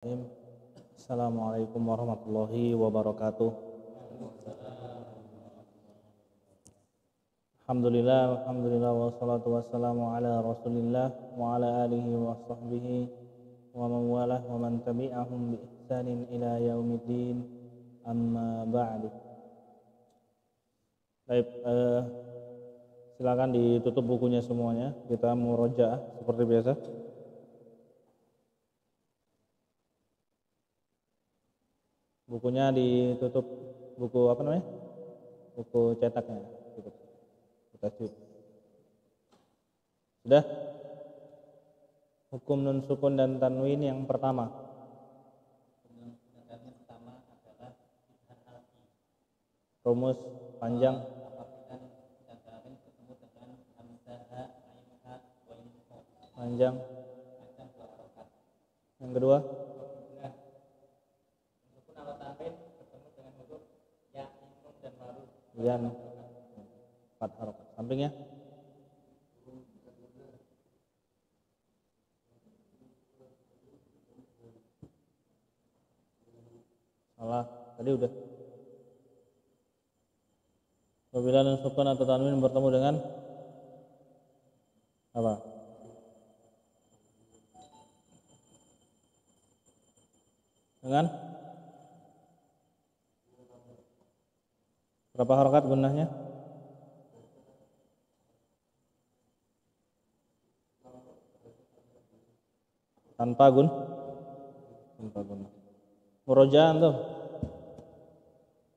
Assalamualaikum warahmatullahi wabarakatuh. Alhamdulillah wassalatu wassalamu ala Rasulillah wa ala alihi wa sahbihi wa man walah wa man tabi'ahum bi ihsanin ila yaumiddin. Amma ba'du. Baik, silakan ditutup bukunya semuanya. Kita murojaah seperti biasa. Bukunya ditutup, buku apa namanya? Buku cetaknya tutup. Sudah? Hukum nun sukun dan tanwin yang pertama. Yang pertama adalah izhar alfi. Rumus panjang. Apabila izhar ketemu dengan hamzah, ain, ha, wa info. Panjang. Panjang dua harokat. Yang kedua. Sukun atau tanwin ketemu dengan huruf ya, nun dan wawu. Yan. 4 harokat. Sampingnya. Salah, tadi udah. Apabila nun sukun atau tanwin bertemu dengan apa? Dengan berapa harokat gunahnya? Tanpa gun. Murojaan tuh.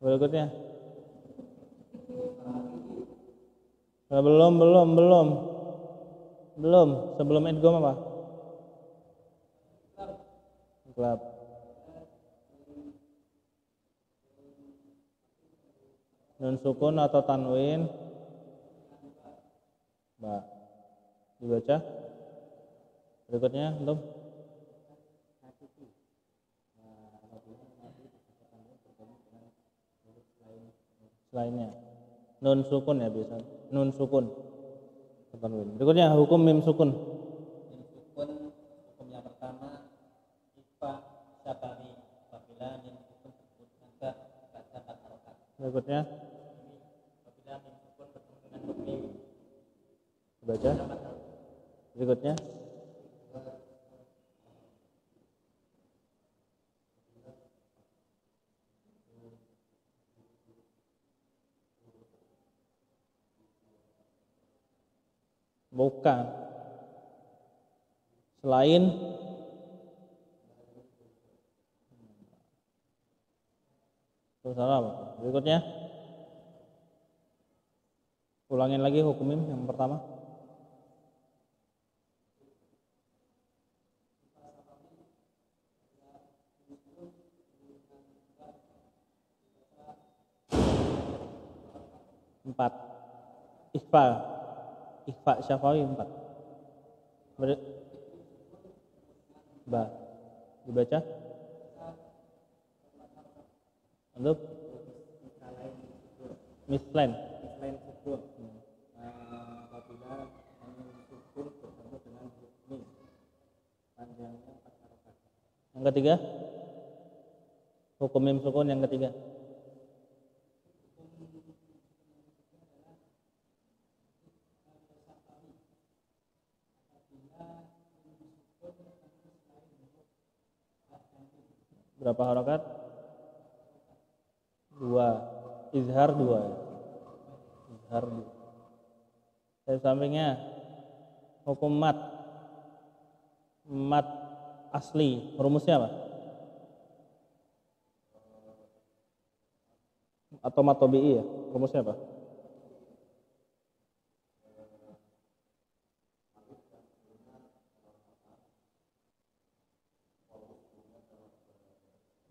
Berikutnya. Belum. Sebelum idgham apa? Iqlab. Nun sukun atau tanwin. Ba. Dibaca. Berikutnya, belum. Selainnya nun sukun ya bisa. Nun sukun. Tanwin. Berikutnya hukum mim sukun. Mim sukun, hukum yang pertama ikhfa syafa'i. Apabila mim sukun tersebut maka dapat harokat. Berikutnya Apabila mim sukun bertemu dengan huruf mim, dibaca. Berikutnya bukan. Selain salah. Berikutnya ulangin lagi hukum mim yang pertama. Empat. Ikhfa syafawi 4. Ba. Dibaca. Untuk mislen sukun. Apabila mim sukun bertemu dengan huruf mim, panjangnya 4 harokat. Yang ketiga. Hukum mim sukun yang ketiga. Berapa harokat? 2. Izhar 2. Izhar 2. Dari sampingnya hukum mat. Mat asli. Rumusnya apa? Atau mat tabi'i ya? Rumusnya apa?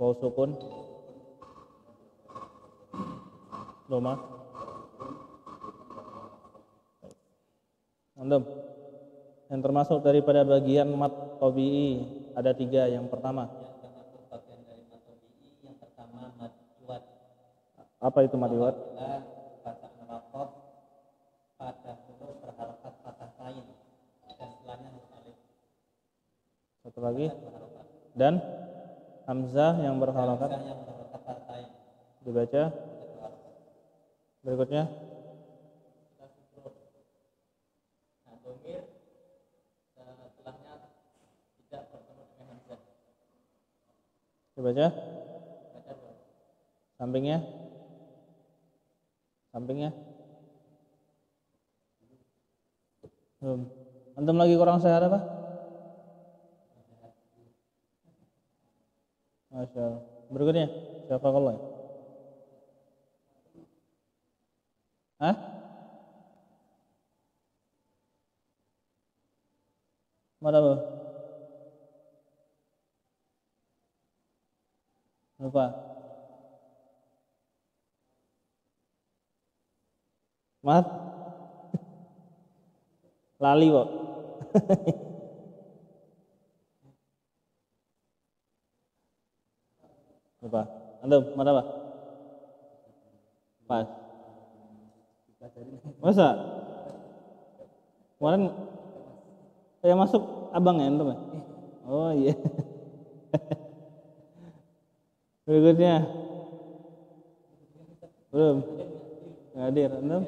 Waw sukun doma. Antum. Yang termasuk daripada bagian mat tabi'i ada 3. Yang pertama. Yang termasuk bagian dari mat tabi'i yang pertama mad iwad. Apa itu mad iwad? Baca narakob pada huruf berharokat fathah lain dan setelahnya huruf alif. Satu lagi. Dan Hamzah yang berharakat Hamzah yang berharakat partai. dibaca berikutnya. Kita sukron. Nah, domir setelahnya tidak bertemu dengan Hamzah. Dibaca Baca dulu. sampingnya. Belum. Antum lagi kurang sehat apa? Masya Allah. Berikutnya Syafakallah. Hah? Mana bu? Lupa. Mat? Lali kok. Lupa. Antum, mana apa? Pas. Masa? Kemarin yang masuk abang ya antum ya? Oh iya. Berikutnya. Belum. Nggak hadir antum?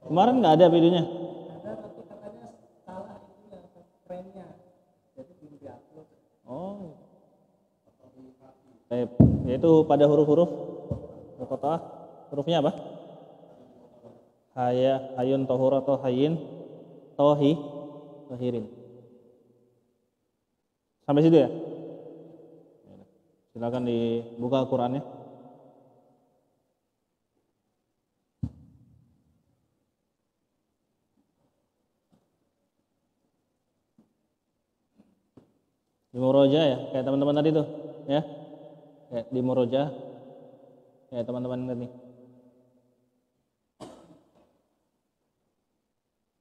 Kemarin nggak ada videonya. Ada tapi katanya salah itu yang frame-nya. Jadi belum diupload. Oh. Yaitu pada huruf-huruf Qataah. Hurufnya apa? Haya, hayun, tohur atau hayin, tohirin. Sampai situ ya? Silakan dibuka Al-Qur'annya. Di muroja ya, kayak teman-teman tadi tuh, ya. Kayak di muroja. Ya, teman-teman tadi.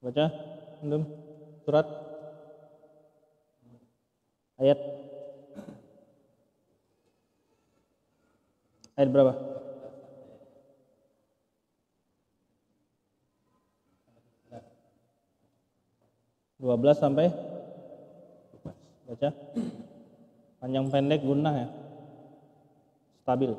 Baca, antum surat ayat berapa? Dua belas sampai baca. Panjang pendek gunnah ya. Stabil.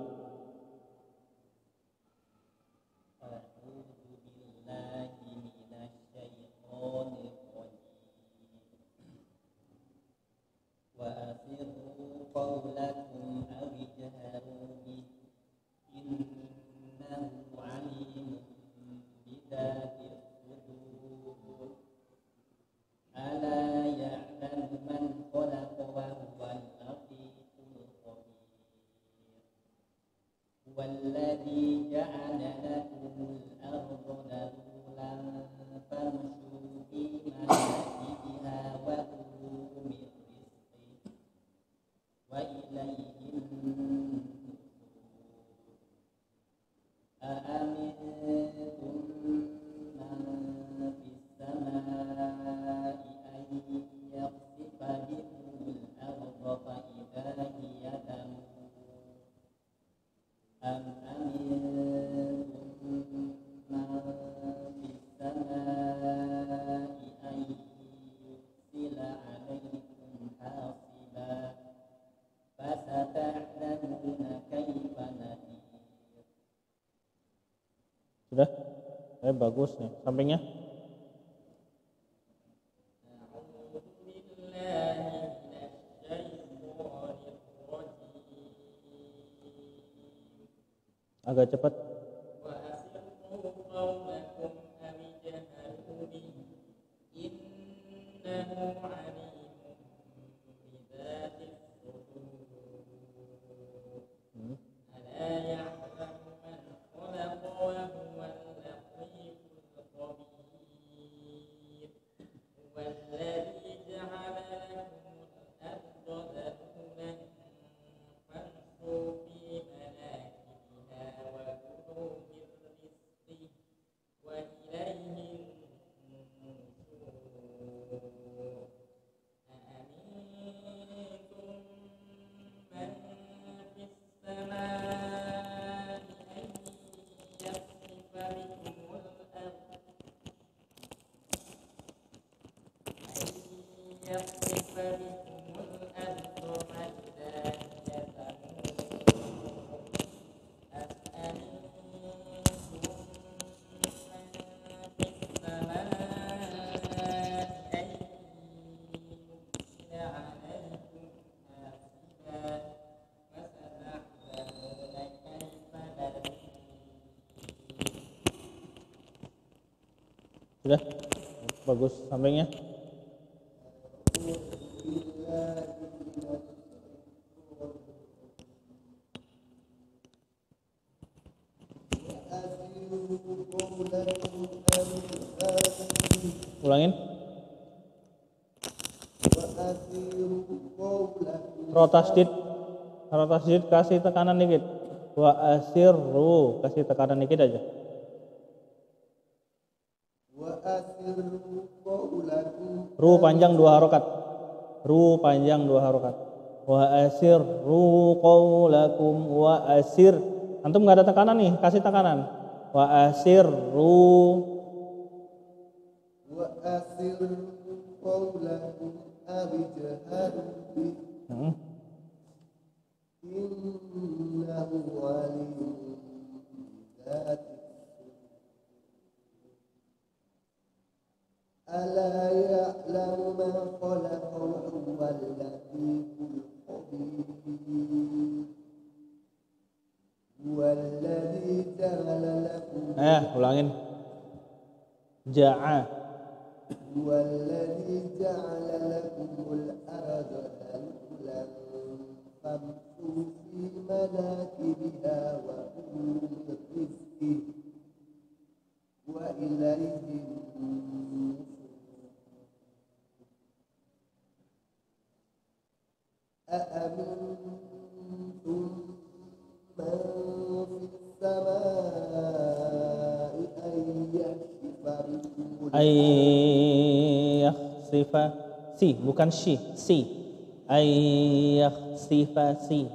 والذي جعل لكم الأرض ذلولا فامشوا في مناكبها وكلوا من رزقه وإليه النشور أأمنتم من في السماء أن يخسف بكم الأرض فإذا هي تمور أم أمنتم من في السماء أن يرسل عليكم حاصبا فستعلمون كيف نذير. Sudah? Bagus nih. Sampingnya? Agak cepat. Sudah? Bagus sampingnya. Ulangin. Rotasdid kasih tekanan dikit. Wa asirru kasih tekanan dikit aja. Ru panjang 2 harokat. Ru panjang 2 harokat. Wa asirru qaulakum wa asir. Antum nggak ada tekanan nih, kasih tekanan. Wa asirru qaulakum abijharu innahu alimun dzati ala ya'lamu ma khalaqa wa huwal latiful khabir huwallazi ja'ala lakum ulangin. Ja'a huwallazi ja'ala lakumul arda dhalulan famshu fi manakibiha wa kulu min rizqihi wa ilayhi أأمنتم من في السماء أن يخسف بكم ayyakhsifa si bukan si ayyakhsifa si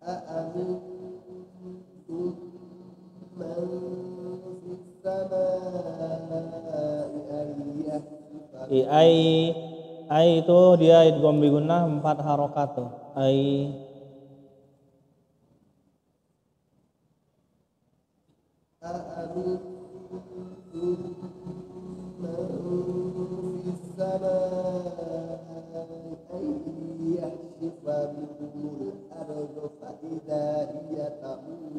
أأمنتم من في السماء أن يخسف ai itu dia idgham bi gunnah 4 harokat tuh. Ai أأمنتم من في السماء أن يخسف بكم الأرض فإذا هي تمور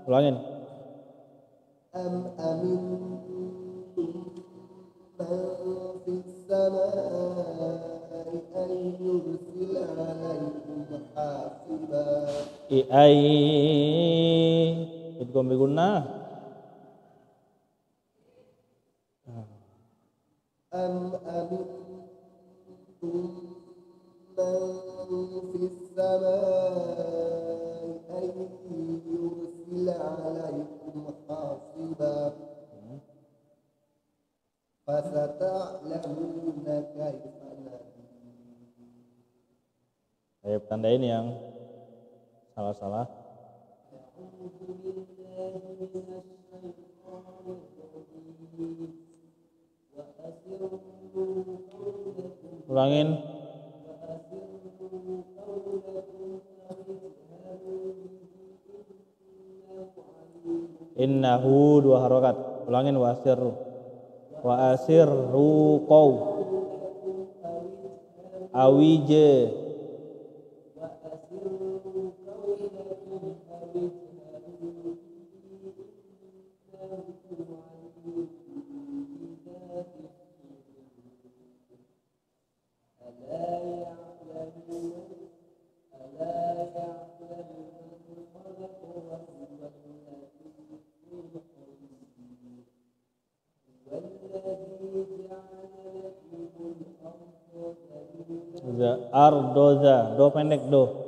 ulangin. أم أمنتم من في السماء أن يرسل عليكم حاصبا Ai idgham bi gunnah. أم أمنتم من في السماء أن يرسل عليكم حاصبا فستعلمون كيف نذير Ayo tandain yang salah-salah. Ulangin. Innahu 2 harokat. Ulangin wa asirru qaw awije ardoza do pendek do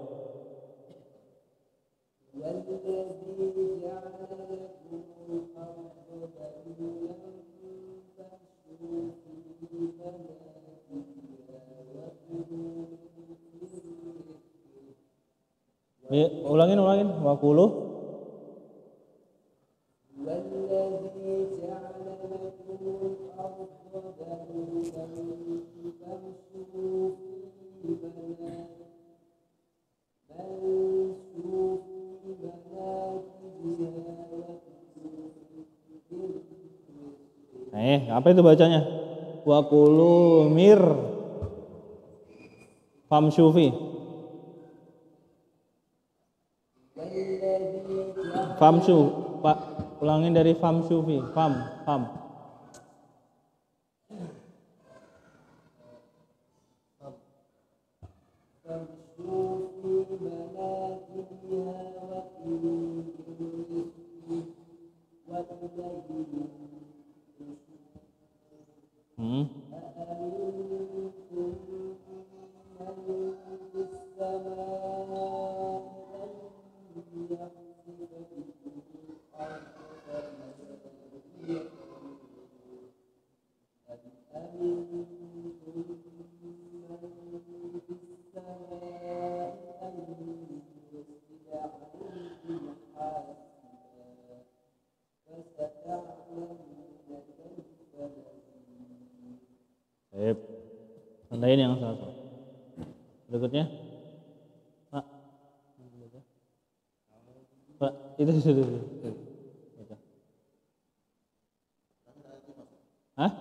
ulangin wakulu apa itu bacanya? Wakulu mir famsyufi famsu. Pak, ulangin dari famsu fi. Fam. فامشوا في مناكبها وكلوا من رزقه وإليه أأمنتم من في السماء أن يخسف بكم الأرض أم أمنتم من في السماء أن يرسل عليكم حاسبا فستعلمون كيف Baik. Tandain yang salah. Berikutnya. Pak, itu sudah. Baca. Hah?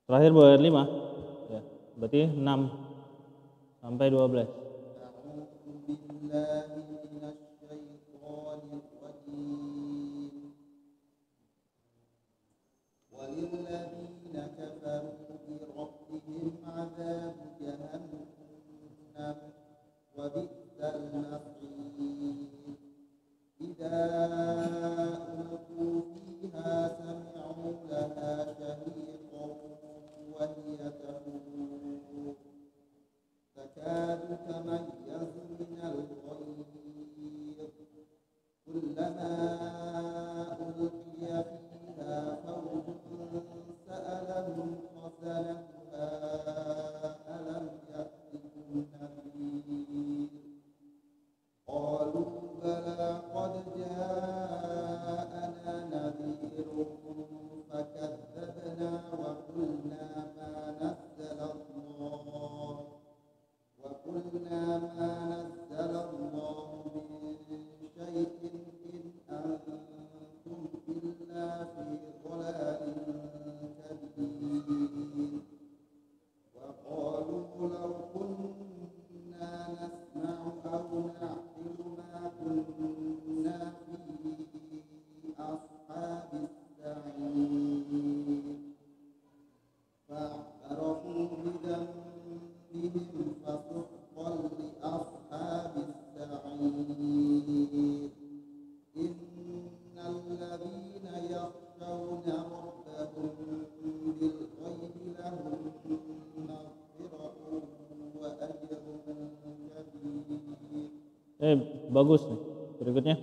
Terakhir buat 5. Ya, berarti 6 sampai 12. أعوذ بالله من الشيطان الرجيم وللذين كفروا بربهم عذاب جهنم وبئس المصير إذا ألقوا فيها سمعوا لها شهيقا وهي تفور تكاد تميز من الغيظ كلما ألقي فيها فوج سألهم خزنتها ألم يأتكم نذير قالوا بلى قد جاءنا نذير فكذبنا وقلنا ما نزل الله الله من شيء إن أنتم إلا في ضلال كبير وقالوا لو كنا نسمع أو نعقل ما كنا في أصحاب السعير فاعترفوا بذنبهم فسحقا لأصحاب السعير إن الذين يخشون ربهم بالغيب لهم مغفرة وأجر كبير. Bagus nih. Berikutnya.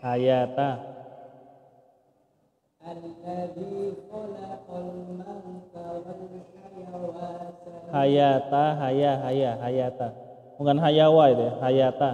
Hayata. Hayata. Bukan hayawa itu ya, hayata.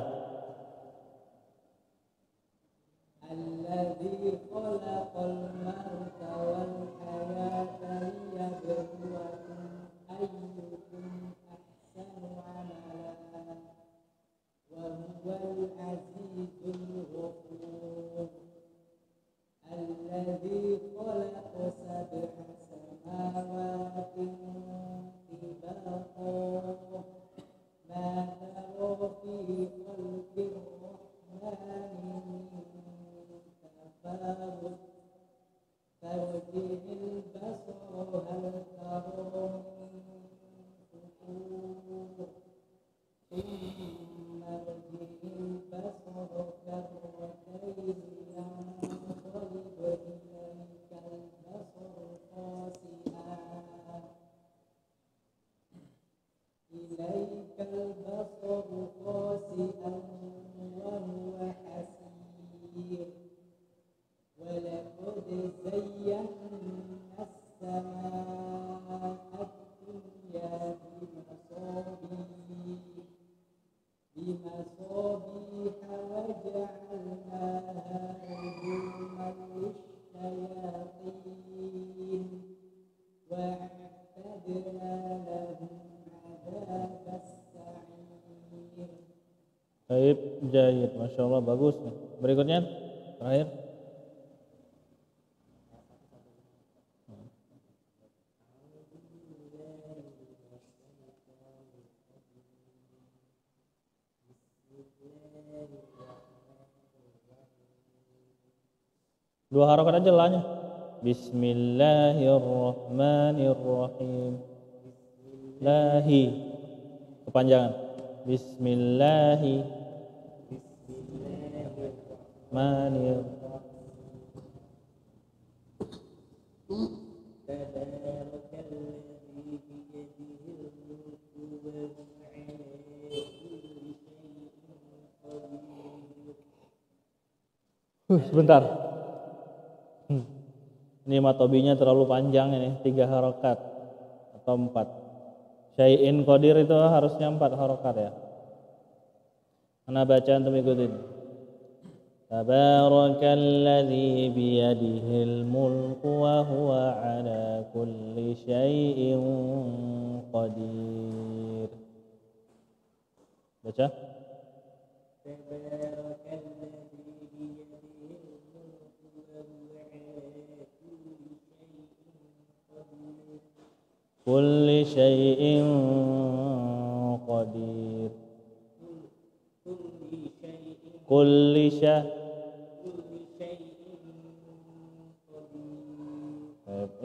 مصابيح وجعلناها رجوما للشياطين وأعتدنا لهم عذاب السعير. Baik, jahit, masya Allah, bagus. Berikutnya, terakhir. Dua harokat aja lahnya. Bismillahirrahmanirrahim. Lahi, kepanjangan. Bismillahirrahmanirrahim. Sebentar. Ini matobinya terlalu panjang ini, 3 harokat atau 4. Syai'in qadir itu harusnya 4 harokat ya. Mana bacaan antum ikutin. Tabarakalladzi biyadihil mulku wa huwa ala kulli syai'in qadir. Baca. Kulli syai'in qadir. Kulli syai'in.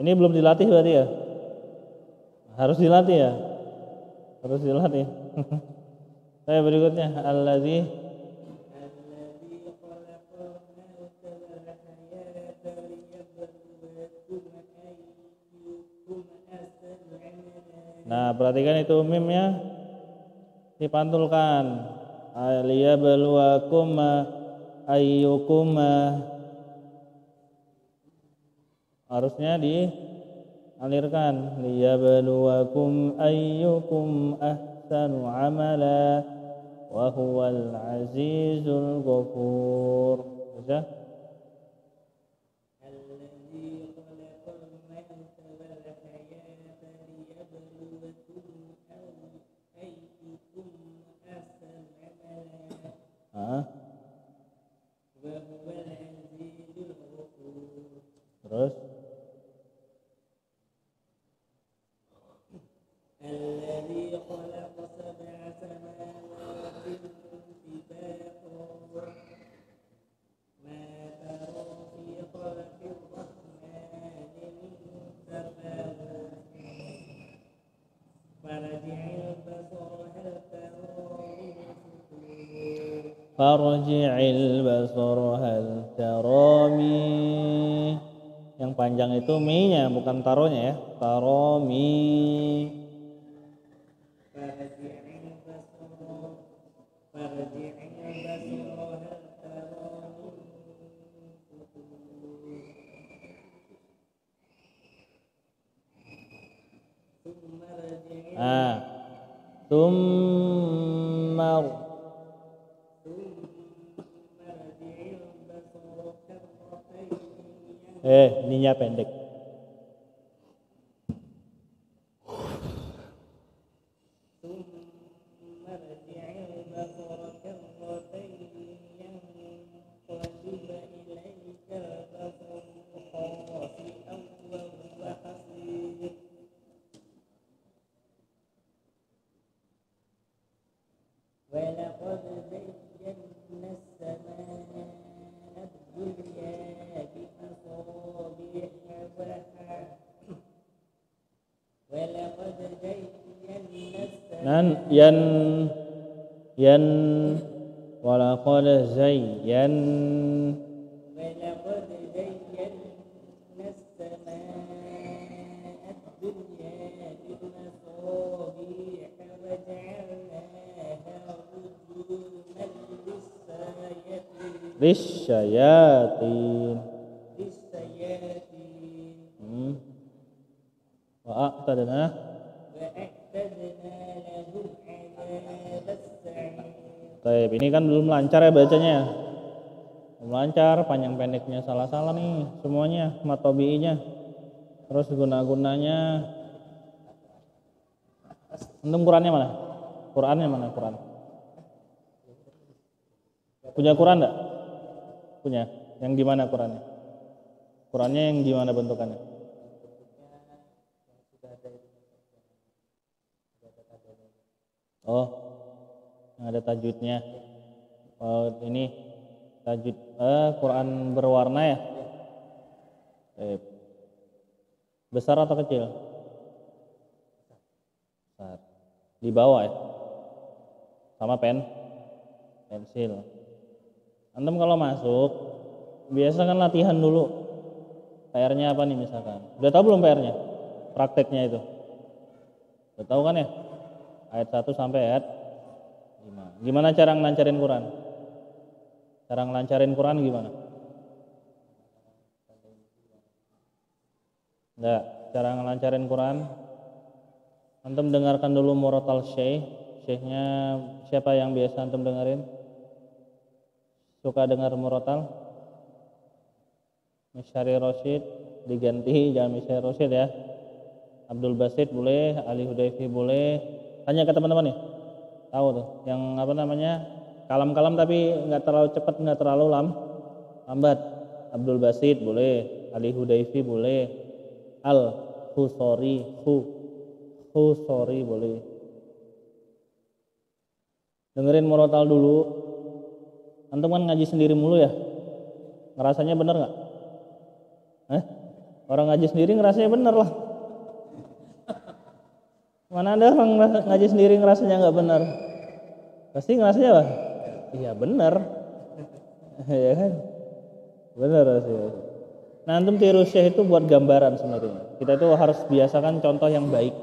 Ini belum dilatih berarti ya? Harus dilatih ya? Harus dilatih. Saya berikutnya allazi Nah, perhatikan itu mimnya dipantulkan. Liyabluwakum ayyukum, harusnya dialirkan. Liyabluwakum ayyukum ahsanu amala wa huwal azizul ghafur. Baca. Terus الذي خلق سبع سماوات طباقا ما ترى في خلق الرحمن من تفاوت فارجع البصر هل ترى من فطور farji'il basar hal tarami. Yang panjang itu mi-nya bukan taronya ya. Tarami. Tummar. Ininya pendek. Yan walaqad zayyan lisyayatin wa a'tadna Baik, ini kan belum lancar ya bacanya ya. Belum lancar, panjang pendeknya salah-salah nih semuanya, matobi'inya. Terus guna-gunanya. Antum Qurannya mana? Qurannya mana Quran? Punya Quran enggak? Punya. Yang gimana Qurannya? Qurannya yang gimana bentukannya? Oh, yang ada tajwidnya. Oh, ini tajwid Quran berwarna ya? Besar atau kecil? Besar. Di bawah ya? Sama pensil. Antum kalau masuk, biasa kan latihan dulu. PR-nya apa nih misalkan? Udah tahu belum PR-nya? Prakteknya itu. Udah tahu kan ya? Ayat 1 sampai ayat 5. Gimana cara ngelancarin Quran? Cara ngelancarin Quran gimana? Enggak, cara ngelancarin Quran antum dengarkan dulu murotal syekh. Syekhnya siapa yang biasa antum dengerin? Suka dengar murotal? Misyari Rosyid, diganti jangan Misyari Rosyid ya. Abdul Basit boleh, Ali Hudayfi boleh. Tanya ke teman-teman nih. Tahu tuh, yang apa namanya? Kalam-kalam tapi nggak terlalu cepat, nggak terlalu lambat. Abdul Basit boleh, Ali Hudayfi boleh, Al Husori boleh. Dengerin murotal dulu. Antum kan ngaji sendiri mulu ya. Ngerasanya bener nggak? Orang ngaji sendiri ngerasanya bener lah. Mana ada orang ngaji sendiri ngerasanya nggak bener? Pasti ngerasanya apa? Iya bener. Ya kan? Bener sih. Nah, antum tiru syekh itu buat gambaran sebenarnya. Kita itu harus biasakan contoh yang baik.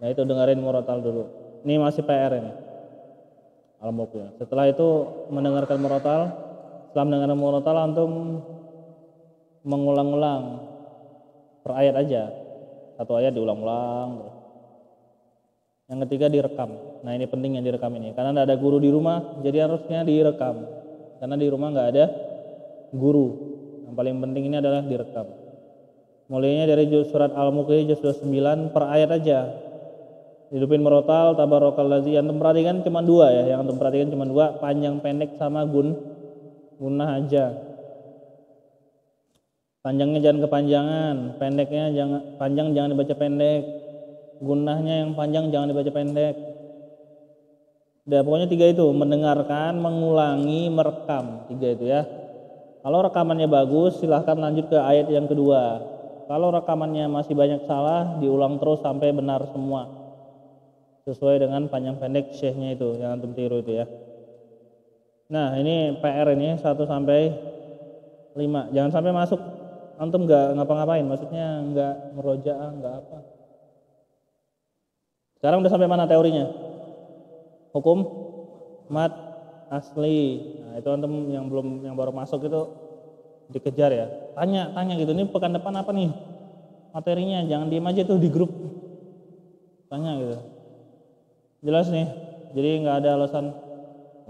Nah, itu dengerin murotal dulu. Ini masih PR ini. Al-Mulknya. Setelah itu mendengarkan murotal. Setelah mendengarkan murotal, antum mengulang-ulang per ayat aja. Satu ayat diulang-ulang. Yang ketiga direkam. Nah, ini penting yang direkam ini. Karena tidak ada guru di rumah, jadi harusnya direkam. Karena di rumah nggak ada guru. Yang paling penting ini adalah direkam. Mulainya dari surat Al-Mulk juz 29 per ayat aja. Hidupin merotal, tabarakalladzi. Antum perhatikan cuma dua ya, yang antum perhatikan cuma dua, panjang pendek sama gunnah aja. Panjangnya jangan kepanjangan, pendeknya panjang jangan dibaca pendek. Gunnahnya yang panjang jangan dibaca pendek. Udah, pokoknya tiga itu, mendengarkan, mengulangi, merekam. Tiga itu ya. Kalau rekamannya bagus, silahkan lanjut ke ayat yang kedua. Kalau rekamannya masih banyak salah, diulang terus sampai benar semua. Sesuai dengan panjang pendek syekhnya itu, yang antum tiru itu ya. Nah, ini PR ini 1 sampai 5. Jangan sampai masuk antum nggak ngapa-ngapain, maksudnya nggak merojaah, nggak apa. Sekarang udah sampai mana teorinya? Hukum mat asli. Nah, itu antum yang baru masuk itu dikejar ya. Tanya gitu, ini pekan depan apa nih materinya? Jangan diem aja tuh di grup. Tanya gitu. Jelas nih. Jadi nggak ada alasan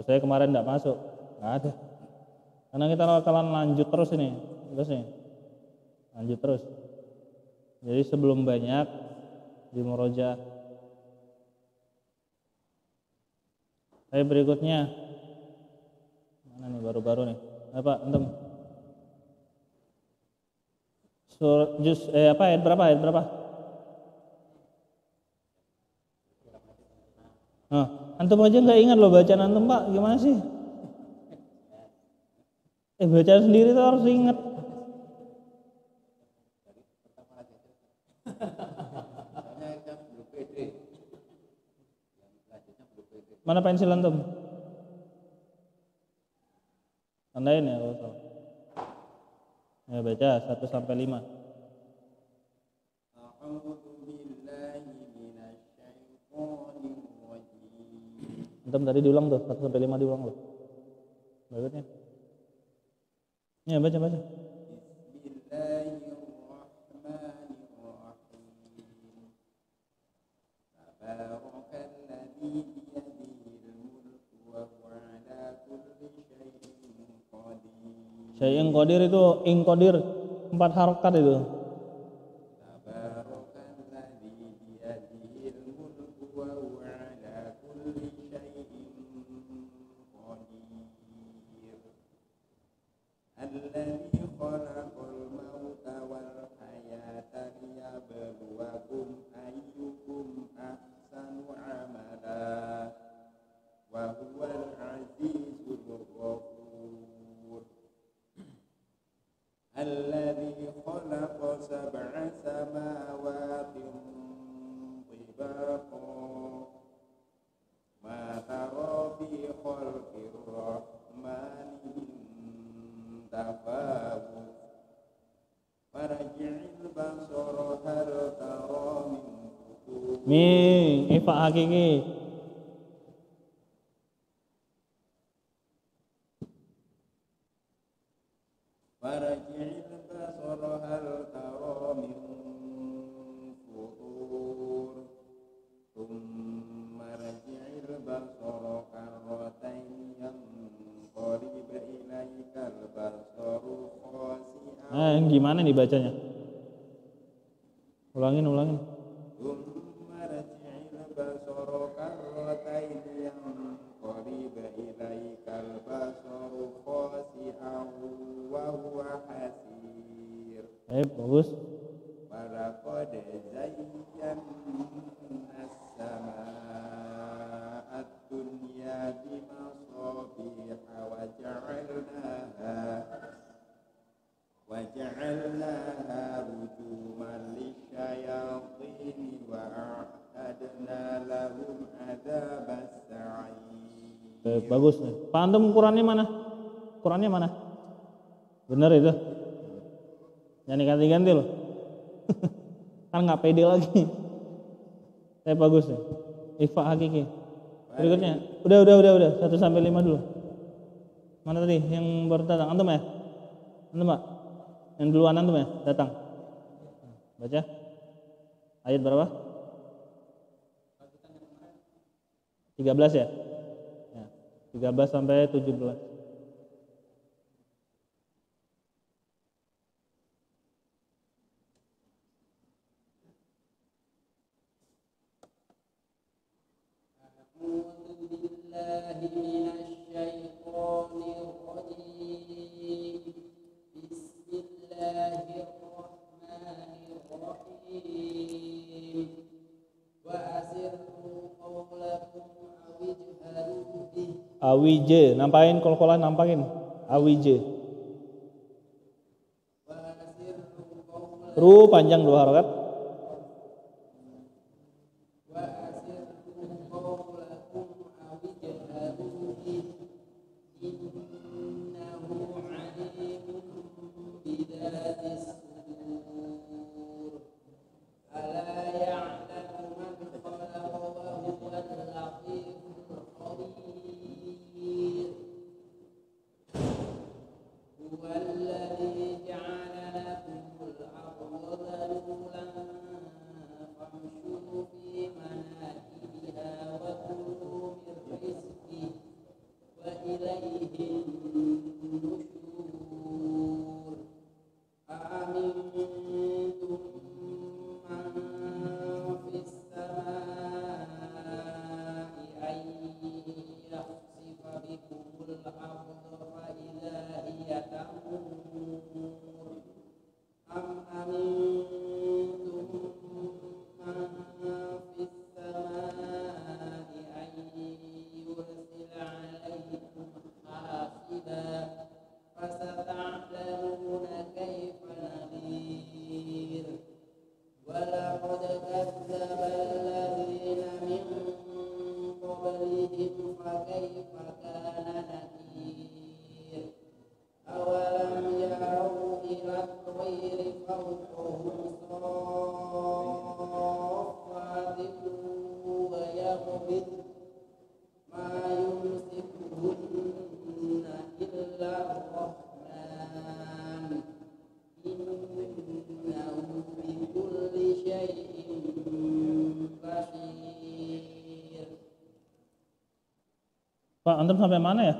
saya kemarin nggak masuk. Nggak ada. Karena kita bakalan lanjut terus ini. Terus nih. Lanjut terus. Jadi sebelum banyak di murojaah. Berikutnya mana nih baru-baru nih? Apa antum? Ayat berapa? Nah, antum aja nggak ingat loh bacaan antum, Pak. Gimana sih? Bacaan sendiri tuh harus ingat. Mana pensil antum? Tandain ya kalau salah. Ya baca 1 sampai 5. Antum tadi diulang tuh 1 sampai 5 diulang loh. Bagusnya. Ya baca. Syai'in qadir itu qadir 4 harokat itu. Tabarakalladzi biyadihil mulku wa huwa ala kulli syai'in qadir. Alladzi khalaqal mauta wal hayata liyabluwakum ayyukum ahsanu amala wa huwal azizul ghafur. Alladzi khalaqa sab'a samawatin tibaqa ma tara fi khalqir rahmani min tafawut farji'il basara hal tara min futur. Ifa hakiki. Farji'il basara hal tara min futur. Thumma rji'il basara karratayn yanqalib ilaikal basaru khasi'an. Gimana nih bacanya? Ulangin. Thumma rji'il basara karratayn yanqalib ilaikal basaru khasi'an wa huwa hasir. Bagus. Walaqad zayyana as-samaa'a ad-dunya bimasabiha wa ja'alnaha rujuman lisyayatin wa a'tadna lahum adzabas sa'ir. Bagus nih. Pak Antum Qurannya mana? Bener itu? Jangan diganti-ganti loh. Kan nggak pede lagi. Bagus nih. Ifa hakiki. Berikutnya. Udah. 1 sampai 5 dulu. Mana tadi yang baru datang? Antum ya? Antum Pak? Yang duluan antum ya? Datang. Baca. Ayat berapa? 13 ya? 13 sampai 17. Awije, nampakin kol-kolan nampakin. Awije. Ru panjang 2 harokat. Pak, antum sampai mana ya?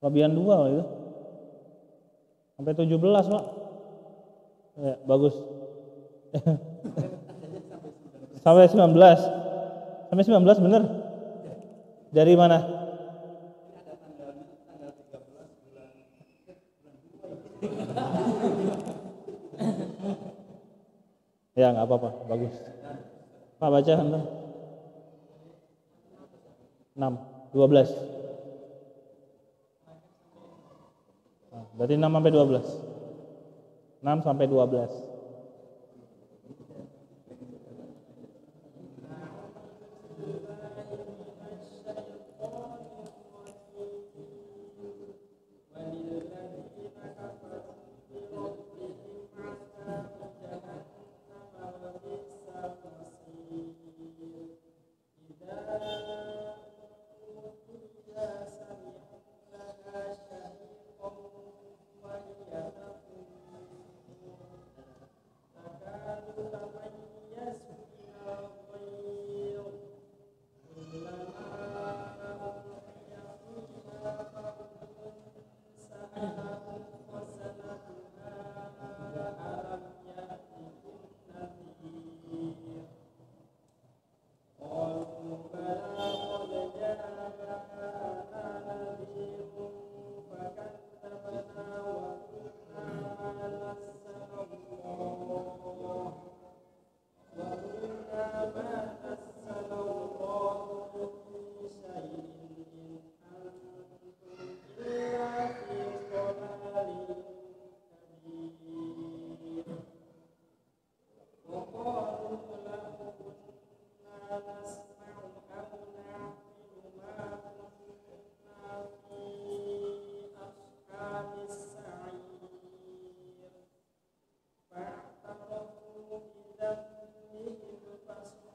Kelebihan 2 itu. Sampai 17, Pak. Ya, bagus. Sampai 19. Sampai 19 bener? Dari mana? Ya, nggak apa-apa, bagus. Pak baca antum. 6, 12. Nah, berarti 6 sampai 12. 6 sampai 12.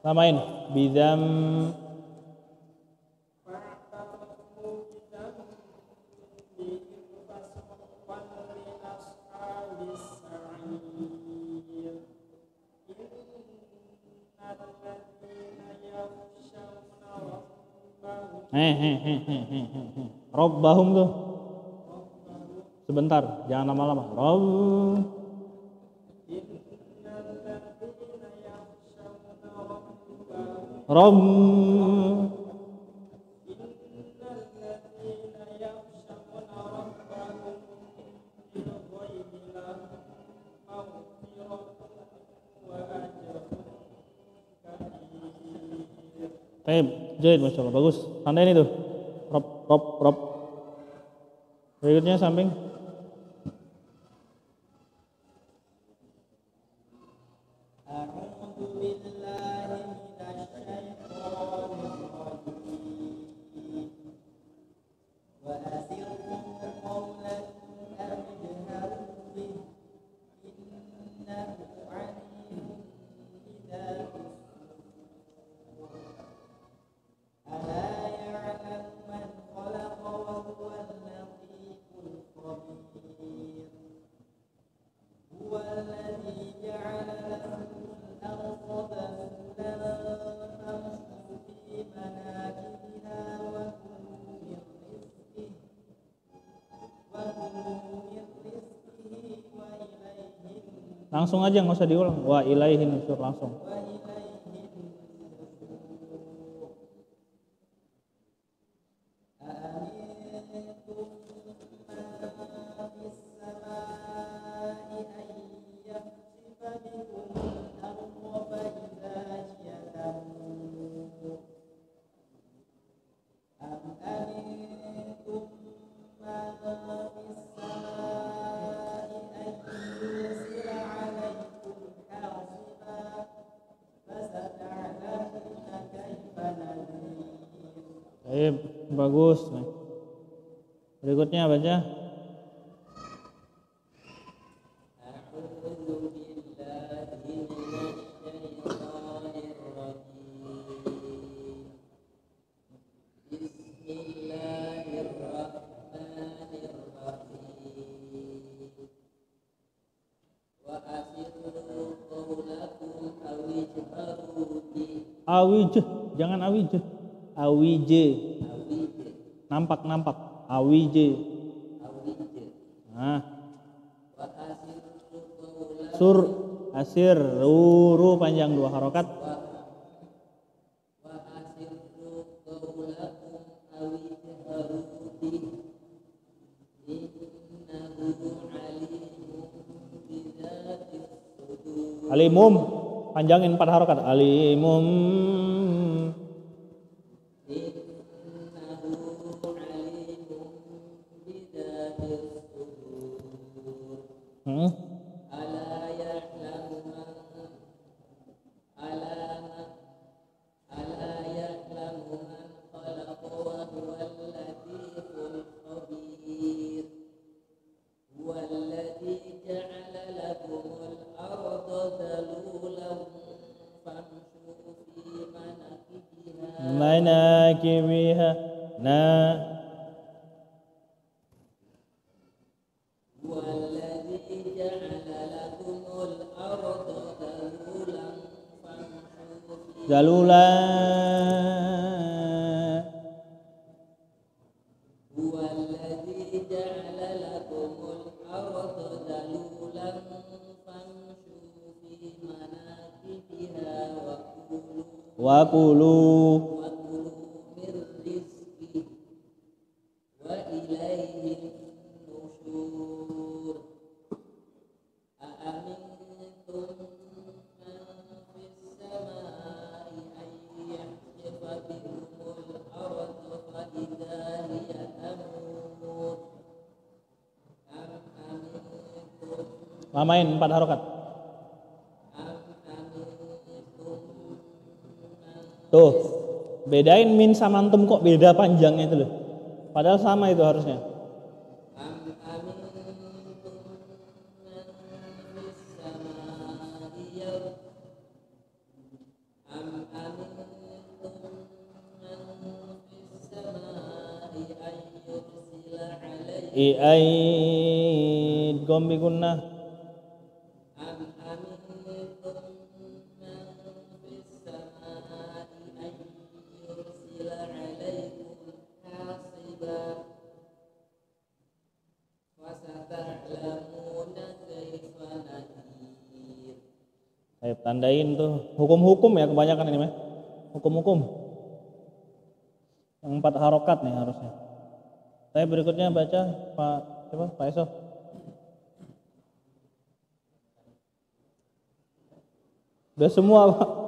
Samain bidam Rabbahum tuh. Sebentar, jangan lama-lama. Jahit, Masya Allah, bagus. Tanda ini tuh. Rob. Berikutnya samping. Langsung aja, nggak usah diulang. Wa ilaihi nusyur, langsung. Bagus. Berikutnya baca. Awij, jangan awij. Awij. Nampak. Awij. Nah. asir ru panjang 2 harokat. wa asirru qawlakum aw ijharu bih innahu alimun bidzati sudur. Alimum panjangin 4 harokat. Alimum Innahu alimun bidzati sudur. Ala ya'lamu man khalaqa wa huwal latiful khabir. Huwallazi ja'ala lakumul arda dhalulan famshu fi manakibiha Huwallazi ja'ala lakumul arda dhalulan famshu fi zalula Huwallazi ja'ala lakumul arda dhalulan famshu fi manakibiha wa kulu wa kulu min rizqihi wa ilaihi nusyur. Aamintum man fis samai an yahsifa bihumul arda fa idza hiya tamur. Amintum lamain 4 harokat. Tuh, bedain min sama antum kok beda panjangnya itu loh. Padahal sama itu harusnya. I'aid gom bigunnah. Saya tandain tuh hukum-hukum ya kebanyakan ini mah. Hukum-hukum. Yang 4 harokat nih harusnya. Saya berikutnya baca Pak Eso. Udah semua Pak.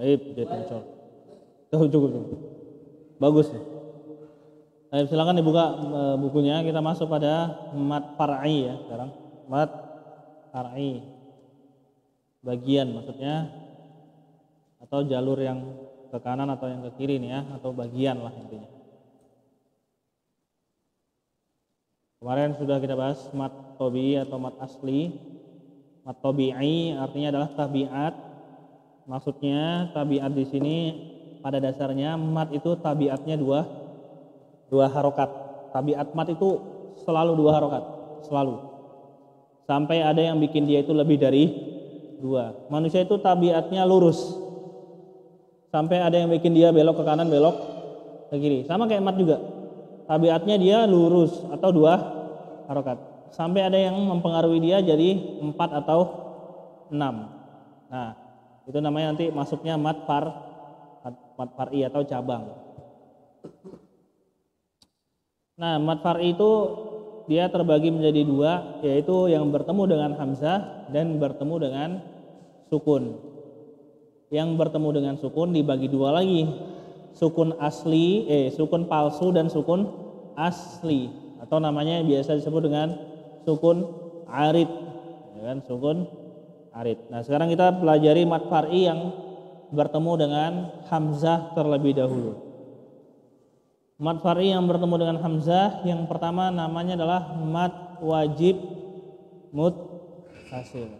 Baik, dia tencol. Cukup. Bagus. Baik, silakan dibuka bukunya. Kita masuk pada mat far'i ya sekarang. Mat far'i. Bagian maksudnya atau jalur yang ke kanan atau yang ke kiri nih ya, atau bagian lah intinya. Kemarin sudah kita bahas mat tabi'i atau mat asli. Mat tabi'i artinya adalah tabiat. Maksudnya tabiat di sini pada dasarnya mat itu tabiatnya dua harokat. Tabiat mat itu selalu 2 harokat, selalu. Sampai ada yang bikin dia itu lebih dari 2. Manusia itu tabiatnya lurus. Sampai ada yang bikin dia belok ke kanan, belok ke kiri. Sama kayak mat juga. tabiatnya dia lurus atau 2 harokat. Sampai ada yang mempengaruhi dia jadi 4 atau 6. Nah, itu namanya nanti masuknya mad far'i atau cabang. Nah, mad far'i itu dia terbagi menjadi 2, yaitu yang bertemu dengan hamzah dan bertemu dengan sukun. Yang bertemu dengan sukun dibagi 2 lagi. Sukun asli, sukun palsu dan sukun asli, atau namanya biasa disebut dengan sukun arid, ya kan, sukun arid. Nah, sekarang kita pelajari mad far'i yang bertemu dengan hamzah terlebih dahulu. Mad far'i yang bertemu dengan hamzah yang pertama namanya adalah mad wajib muttasil.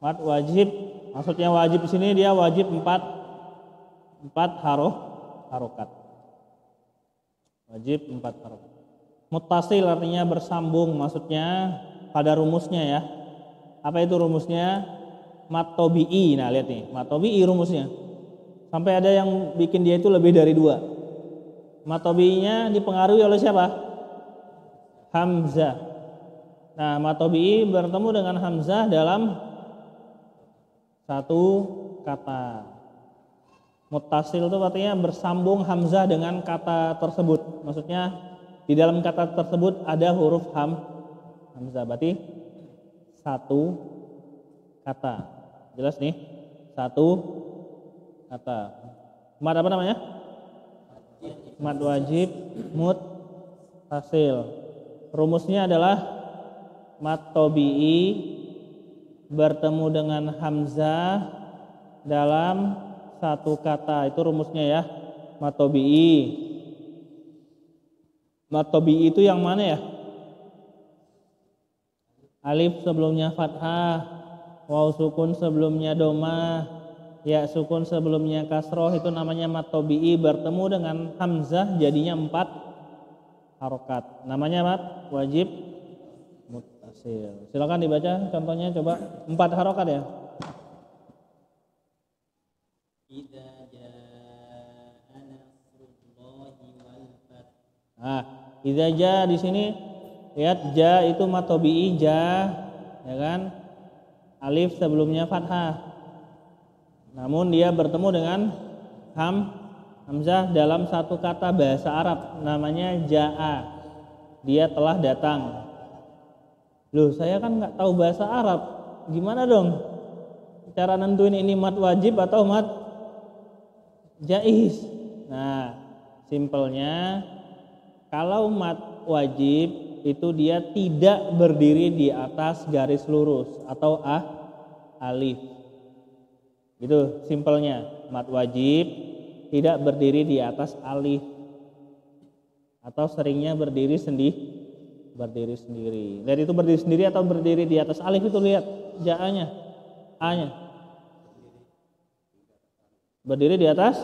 Mad wajib, maksudnya wajib di sini dia wajib 4 harokat. Wajib 4 harokat. Muttasil artinya bersambung, maksudnya pada rumusnya ya. Apa itu rumusnya? Mad tabi'i. Nah, lihat nih, mad tabi'i rumusnya. Sampai ada yang bikin dia itu lebih dari 2. Mad tabi'inya dipengaruhi oleh siapa? Hamzah. Nah, mad tabi'i bertemu dengan hamzah dalam satu kata. Muttasil itu artinya bersambung hamzah dengan kata tersebut. Maksudnya di dalam kata tersebut ada huruf hamzah, berarti satu kata. Jelas nih? Satu kata. Mad apa namanya? Mad wajib muttasil. Rumusnya adalah mad tabi'i bertemu dengan hamzah dalam satu kata. Itu rumusnya ya. Mad tabi'i. Mad tabi'i itu yang mana ya? Alif sebelumnya fathah, waw sukun sebelumnya domah, ya sukun sebelumnya kasroh, itu namanya mad tabi'i bertemu dengan hamzah jadinya 4 harokat. Namanya mad wajib muttasil. Silakan dibaca contohnya, coba 4 harokat ya. Idza jaa nasrullahi wal fath. Nah, idza ja di sini lihat ja itu mad tabi'i ja, ya kan? Alif sebelumnya fathah. Namun dia bertemu dengan hamzah dalam satu kata bahasa Arab namanya jaa. Dia telah datang. Loh, saya kan nggak tahu bahasa Arab. Gimana dong cara nentuin ini mad wajib atau mad jaiz? Nah, simpelnya kalau mad wajib itu dia tidak berdiri di atas garis lurus atau alif. Itu simpelnya. Mad wajib tidak berdiri di atas alif atau seringnya berdiri sendiri. Lihat itu berdiri sendiri atau berdiri di atas alif, itu lihat ja-nya, a-nya. Berdiri di atas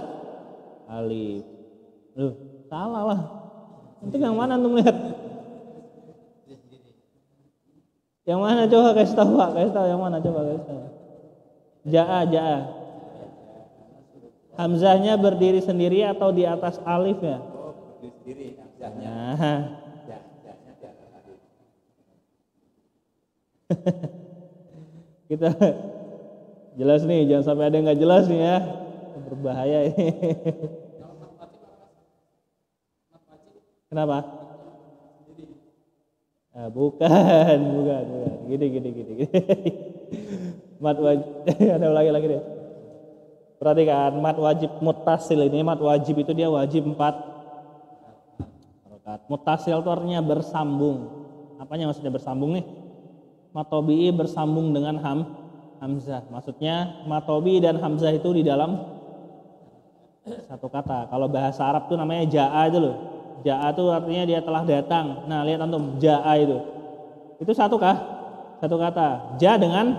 alif. Loh, salah lah. Itu yang mana antum lihat? Yang mana coba kasih tahu Pak? Kasih tahu yang mana coba kasih tahu. Ja. Hamzahnya berdiri sendiri atau di atas alif ya? Oh, berdiri sendiri hamzahnya. Nah. Ja-nya di atas alif. Kita jelas nih, jangan sampai ada yang nggak jelas nih ya. Berbahaya ini. Kenapa? Nah, bukan. Gini. Mad wajib, ada lagi deh. Perhatikan, mad wajib muttasil ini, mad wajib itu dia wajib 4 harokat. Muttasil itu artinya bersambung. Apanya maksudnya bersambung nih? Mad tabi'i bersambung dengan hamzah. Maksudnya mad tabi'i dan hamzah itu di dalam satu kata. Kalau bahasa Arab itu namanya ja'a itu loh. Ja'a itu artinya dia telah datang. Nah, lihat antum, ja'a itu. Itu satu kata. Ja dengan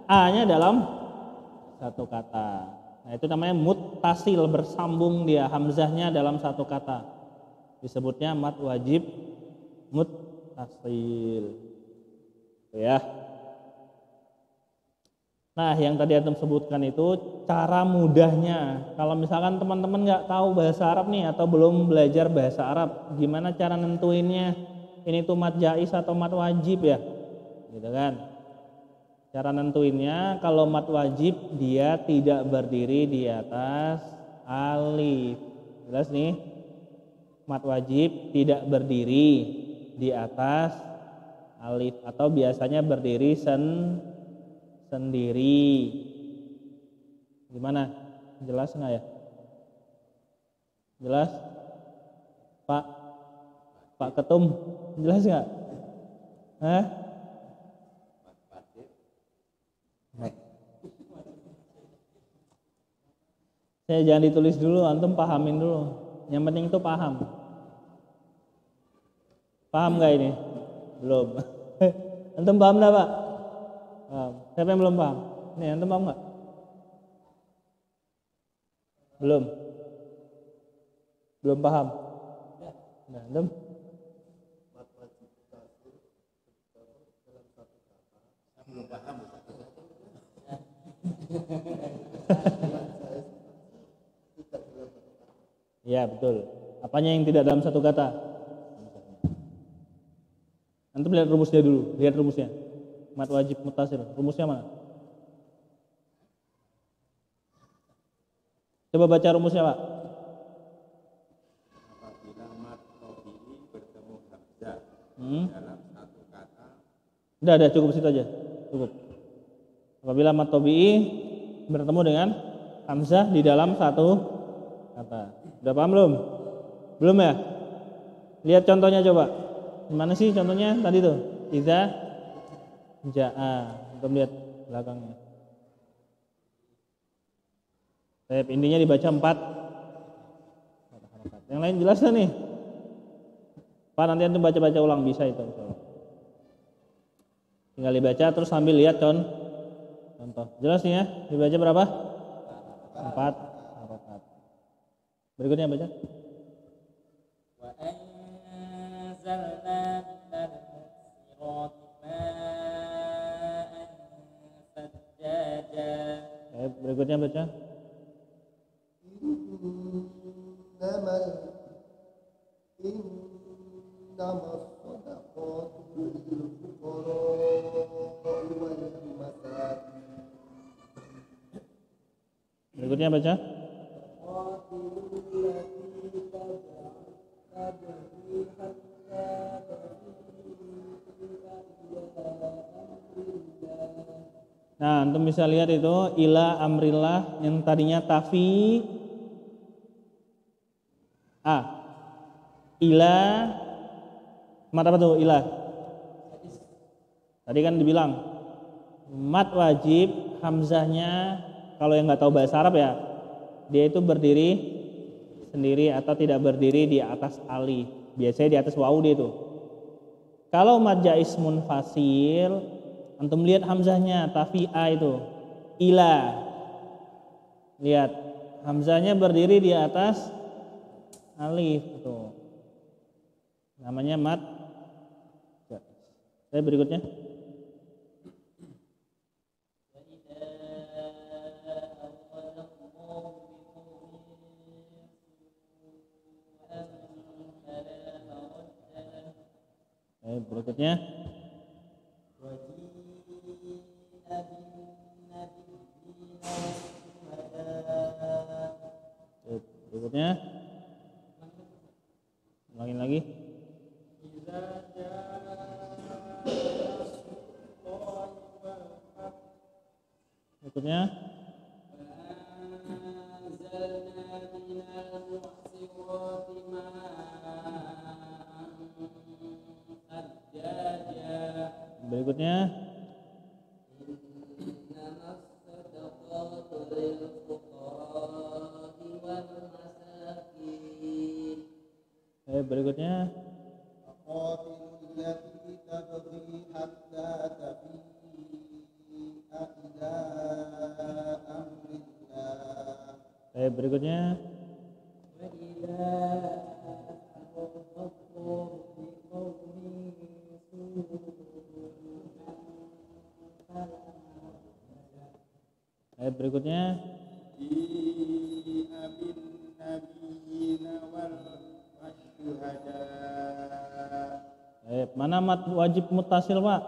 a-nya dalam satu kata. Nah, itu namanya muttasil, bersambung dia, hamzahnya dalam satu kata. Disebutnya mad wajib muttasil. Ya. Nah, yang tadi antum sebutkan itu cara mudahnya. Kalau misalkan teman-teman nggak tahu bahasa Arab nih atau belum belajar bahasa Arab, gimana cara nentuinnya? Ini tuh mat jaiz atau mat wajib ya? Gitu kan? Cara nentuinnya kalau mat wajib dia tidak berdiri di atas alif. Jelas nih? Mat wajib tidak berdiri di atas alif atau biasanya berdiri sendiri. Gimana? Jelas nggak ya? Jelas? Pak Ketum, jelas nggak? Hah? Saya jangan ditulis dulu, antum pahamin dulu. Yang penting itu paham. Paham nggak ini? Belum. Antum paham nggak Pak? Paham. Siapa yang belum paham? Nih, antum paham nggak? Belum. Belum paham. Nah, antum? Belum paham. Ya betul. Apanya yang tidak dalam satu kata? Antum lihat rumusnya dulu. Lihat rumusnya. Mat wajib mutasil. Rumusnya mana? Coba baca rumusnya Pak. Apabila mat tabi'i bertemu hamzah dalam satu kata. Udah cukup situ aja. Cukup. Apabila mat tabi'i bertemu dengan hamzah di dalam satu kata. Udah paham belum? Belum ya? Lihat contohnya coba. Gimana sih contohnya tadi tuh? Iza ja'a. Untuk lihat belakangnya. Intinya dibaca 4 harakat. Yang lain jelas kan nih? Pak nanti antum baca-baca ulang bisa itu. Tinggal dibaca terus sambil lihat contoh. Jelas nih ya? Dibaca berapa? 4 harakat. Berikutnya baca. Wa anzalna minal mu'sirati ma'an sajjaja. Berikutnya baca. إنما الصدقات للفقراء والمساكين. Berikutnya baca. Nah, antum bisa lihat itu ila amrillah yang tadinya tafi ila mat apa tuh ila? Tadi kan dibilang mat wajib hamzahnya kalau yang nggak tahu bahasa Arab ya dia itu berdiri sendiri atau tidak berdiri di atas alif. Biasanya di atas wawu dia itu. Kalau mat jaiz munfasil antum lihat hamzahnya tafi'a itu ila. Lihat hamzahnya berdiri di atas alif itu. Namanya mat jaiz. Saya berikutnya. Berikutnya. Berikutnya. Ulangin lagi. Berikutnya. Berikutnya. Berikutnya. Berikutnya. berikutnya ji'a bin nabiyina wal syuhada. Mana mat wajib muttasil, Pak?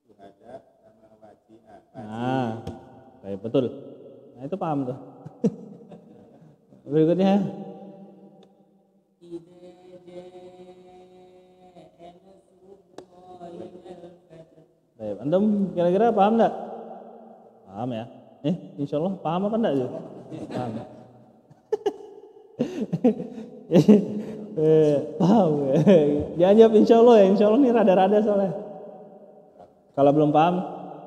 Syuhada sama waji'a. Nah, baik, betul. Nah, itu paham tuh. Berikutnya baik, antum kira-kira paham enggak? Paham ya? Insya Allah paham apa enggak? Paham. Paham. Jangan jawab insya Allah ya. Insya Allah ini rada-rada soalnya. Kalau belum paham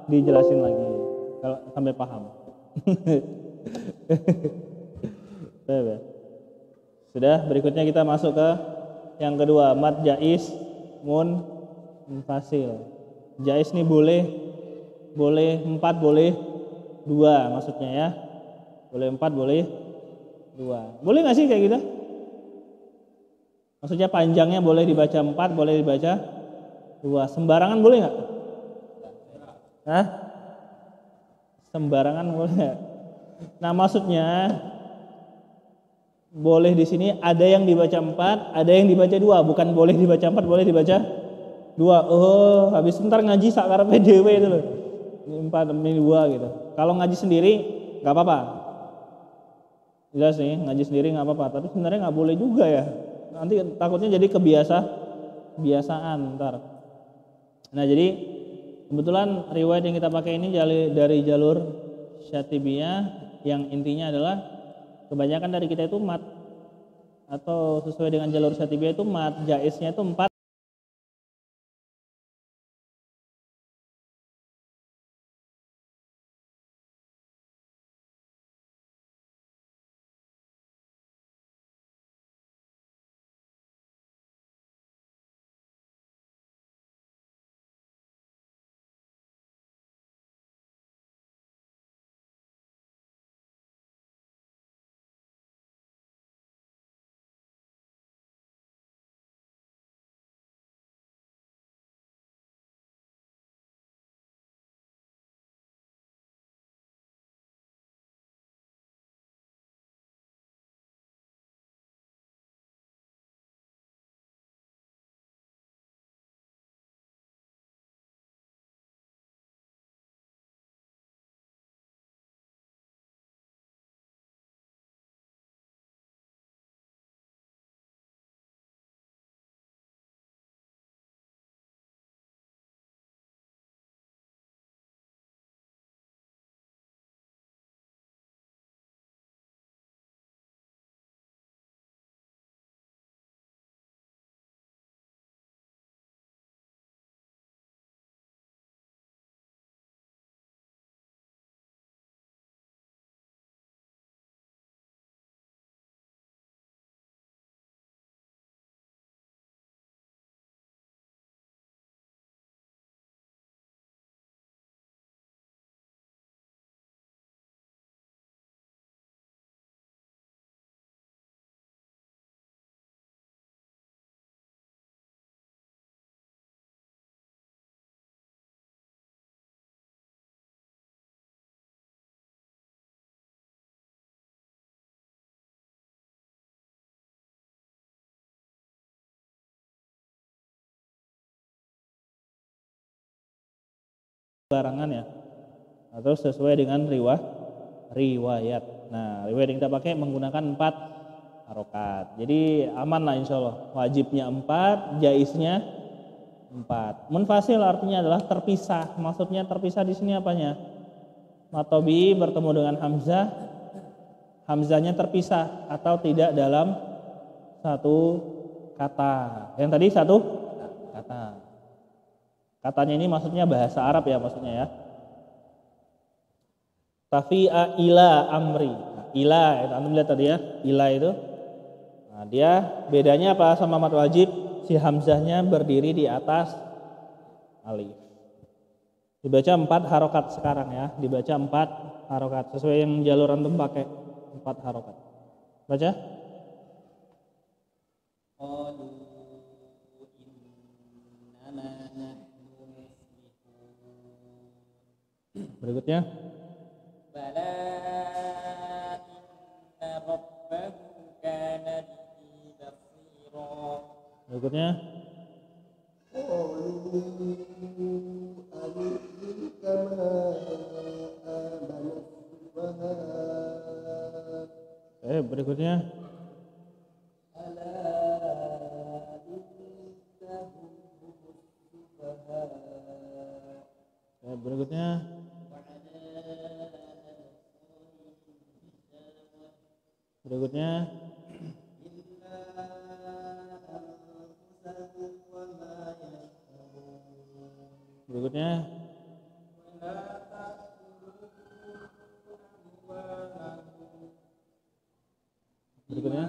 dijelasin lagi. Kalau sampai paham. Sudah, berikutnya kita masuk ke yang kedua, mad jaiz munfasil. Jaiz nih boleh 4, boleh 2 maksudnya ya. Boleh 4, boleh 2. Boleh nggak sih kayak gitu? Maksudnya panjangnya boleh dibaca 4, boleh dibaca 2. Sembarangan boleh nggak? Hah? Sembarangan boleh nggak? Nah maksudnya boleh di sini ada yang dibaca 4, ada yang dibaca 2. Bukan boleh dibaca 4, boleh dibaca 2. Oh, habis ntar ngaji sakarepe dhewe itu loh. Ini 4, ini 2 gitu. Kalau ngaji sendiri nggak apa-apa. Jelas nih, ngaji sendiri nggak apa-apa. Tapi sebenarnya nggak boleh juga ya. Nanti takutnya jadi kebiasaan ntar. Nah jadi kebetulan riwayat yang kita pakai ini dari jalur Syatibiyah yang intinya adalah kebanyakan dari kita itu mat atau sesuai dengan jalur Syatibiyah itu mat, jaiznya itu 4. Barangan ya, atau sesuai dengan riwayat. Nah, riwayat yang kita pakai menggunakan 4 harokat. Jadi aman lah insya Allah. Wajibnya 4, jaiznya 4. Munfasil artinya adalah terpisah. Maksudnya terpisah di sini apanya? Matobi bertemu dengan hamzah, hamzahnya terpisah atau tidak dalam satu kata. Yang tadi satu kata. Katanya ini maksudnya bahasa Arab ya maksudnya ya. Tafi'a ila amri. Nah, ila itu antum lihat tadi ya, ila itu. Nah, dia bedanya apa sama mat wajib? Si hamzahnya berdiri di atas alif. Dibaca 4 harokat sekarang ya, dibaca 4 harokat sesuai yang jalur antum pakai 4 harokat. Baca. Qalu innama nahnu muslihun. Berikutnya. Bala inna rabbahu kana bihi basira. Berikutnya. قالوا أنؤمن كما آمن السفهاء Berikutnya. ألا إنهم هم السفهاء Berikutnya. Berikutnya. Berikutnya. Berikutnya.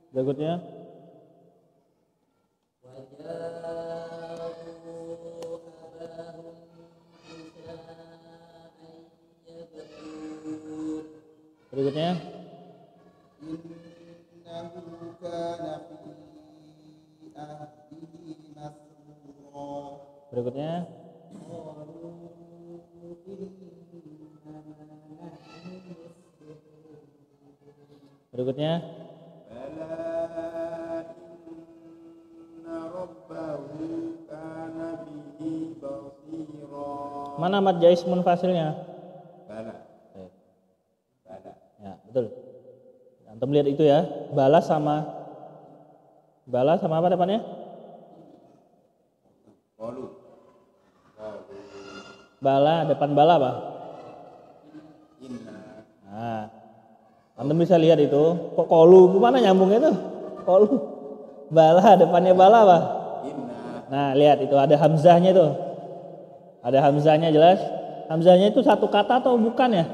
Berikutnya. Berikutnya. Innahu kana fi ahdihi masrura. Berikutnya. Berikutnya. Bala inna rabbahu kana bihi basira. Mana mad jais munfasilnya? Bala. Bala. Ya, betul. Antum lihat itu ya. Bala sama apa depannya? Qalu. Bala, depan bala apa? Inna. Nah, antum bisa lihat itu. Kok kolu? Gimana nyambungnya tuh? Kolu. Bala, depannya bala apa? Inna. Nah, lihat itu ada hamzahnya tuh. Ada hamzahnya jelas. Hamzahnya itu satu kata atau bukan ya?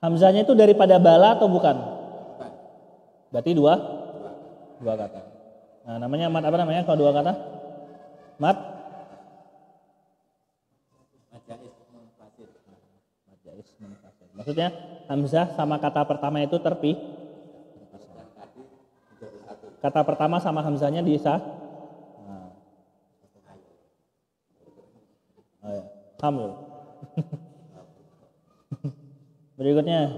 Hamzahnya itu daripada bala atau bukan? Berarti dua kata. Nah, namanya mat apa namanya kalau dua kata? Mat jais munfasil. Maksudnya hamzah sama kata pertama itu terpisah. Kata pertama sama hamzahnya disah. Nah. Oh ya, hamil. Berikutnya.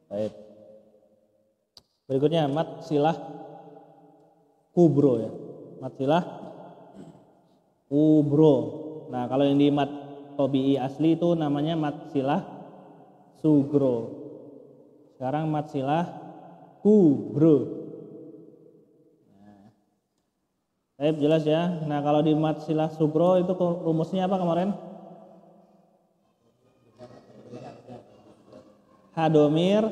Baik. Berikutnya mat silah kubro ya. Mat silah kubro. Nah, kalau yang di mat tobi'i asli itu namanya mat silah sugro. Sekarang mat silah kubro. Baik, jelas ya. Nah, kalau di mat silah sugro itu rumusnya apa kemarin? Hadomir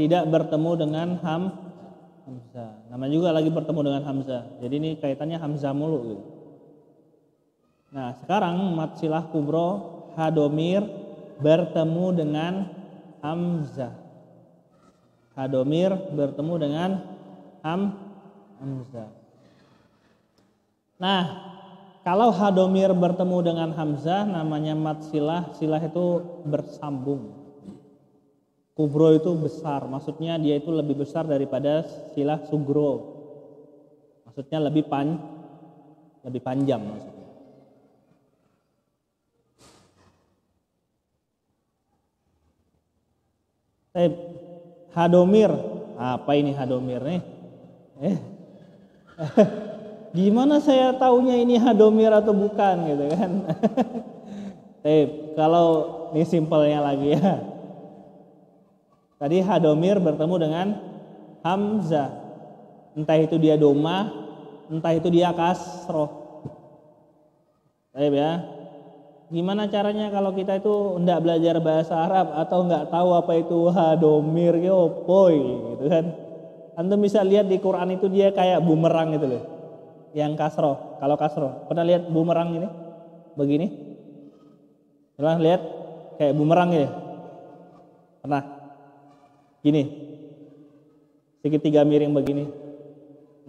tidak bertemu dengan hamzah. Namanya juga lagi bertemu dengan hamzah. Jadi ini kaitannya hamzah mulu gitu. Nah, sekarang mat silah kubro hadomir bertemu dengan hamzah. Hadomir bertemu dengan hamzah. Nah, kalau hadomir bertemu dengan hamzah namanya mat silah. Silah itu bersambung. Kubro itu besar, maksudnya dia itu lebih besar daripada silah sugro. Maksudnya lebih panjang maksudnya. Hadomir, apa ini hadomir nih? Gimana saya taunya ini hadomir atau bukan gitu kan? Kalau ini simpelnya lagi ya. Tadi hadomir bertemu dengan hamzah. Entah itu dia doma, entah itu dia kasroh. Ya. Gimana caranya kalau kita itu enggak belajar bahasa Arab atau enggak tahu apa itu hadomir gitu kan? Antum bisa lihat di Quran itu dia kayak bumerang gitu loh. Yang kasroh, kalau kasroh. Pernah lihat bumerang ini? Begini? Pernah lihat kayak bumerang ini? Pernah? Gini, segitiga miring begini.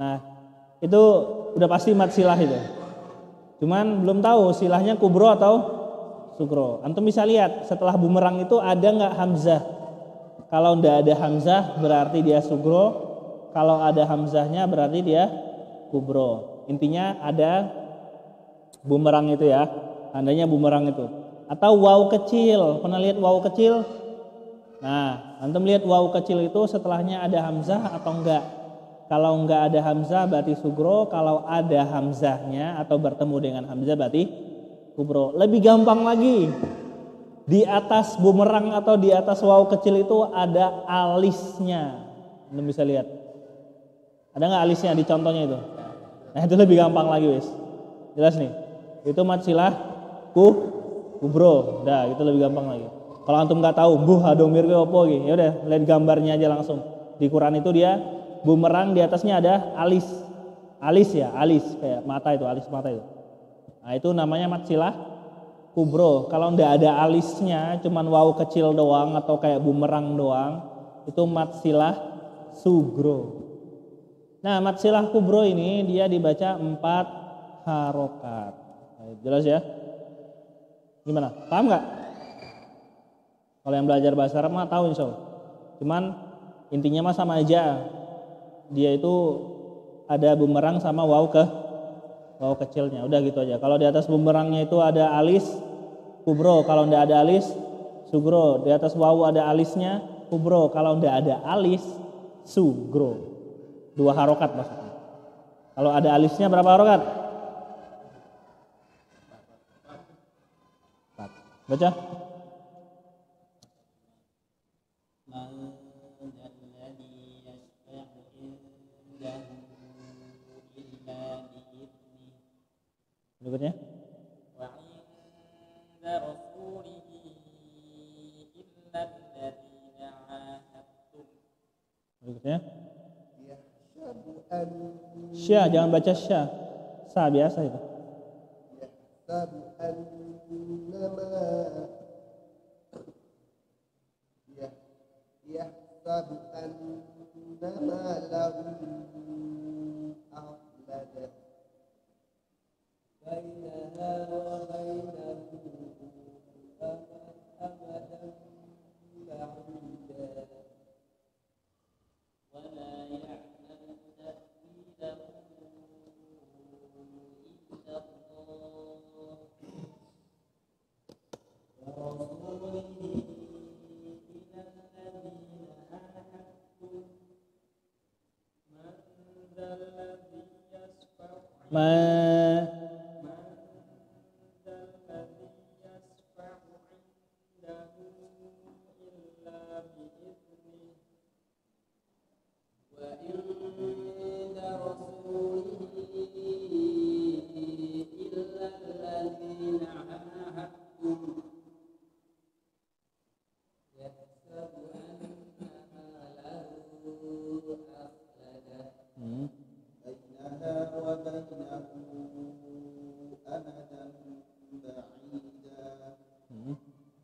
Nah, itu udah pasti mat silah itu. Cuman belum tahu silahnya kubro atau sugro. Antum bisa lihat setelah bumerang itu ada nggak hamzah. Kalau nggak ada hamzah berarti dia sugro. Kalau ada hamzahnya berarti dia kubro. Intinya ada bumerang itu ya. Tandanya bumerang itu. Atau waw kecil. Pernah lihat waw kecil? Nah, antum lihat waw kecil itu setelahnya ada hamzah atau enggak? Kalau enggak ada hamzah berarti sugro. Kalau ada hamzahnya atau bertemu dengan hamzah berarti kubro. Lebih gampang lagi. Di atas bumerang atau di atas waw kecil itu ada alisnya. Antum bisa lihat. Ada nggak alisnya di contohnya itu? Nah itu lebih gampang lagi wis. Jelas nih. Itu mat silah kubro. Dah itu lebih gampang lagi. Kalau antum nggak tahu, hadomir ke opo gitu. Ya udah lihat gambarnya aja langsung. Di Quran itu dia bumerang di atasnya ada alis. Alis ya, alis kayak mata itu, alis mata itu. Nah itu namanya mat silah kubro. Kalau nggak ada alisnya, cuman waw kecil doang atau kayak bumerang doang, itu mat silah sugro. Nah, mat silah kubro ini dia dibaca 4 harokat. Nah, jelas ya? Gimana? Paham nggak? Kalau yang belajar bahasa Arab mah tahu insya Allah. Cuman intinya mah sama aja. Dia itu ada bumerang sama waw kecilnya. Udah gitu aja. Kalau di atas bumerangnya itu ada alis kubro. Kalau ndak ada alis sugro. Di atas waw ada alisnya kubro. Kalau ndak ada alis sugro. 2 harokat maksudnya. Kalau ada alisnya berapa harokat? 4. Baca. Berikutnya. Berikutnya. Syah, jangan baca syah. Sa biasa itu. Yahsabu annama lahu akhlada bainaha wa bainahu amadan ba'ida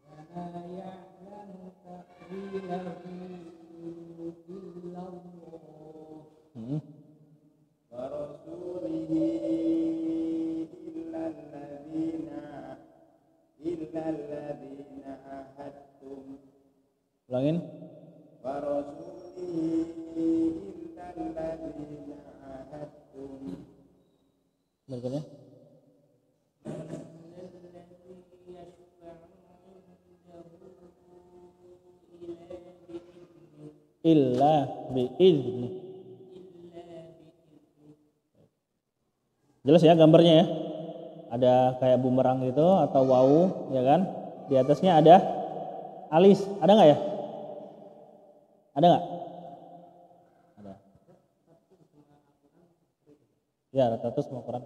wa la ya'lamu ta'wilahu illa Allah wa rasulihi Ulangin. Berikutnya. Illa bi'izni. Jelas ya gambarnya ya. Ada kayak bumerang gitu atau waw ya kan. Di atasnya ada alis. Ada nggak ya? Ada nggak? Ada. Ya rata-rata semua Quran.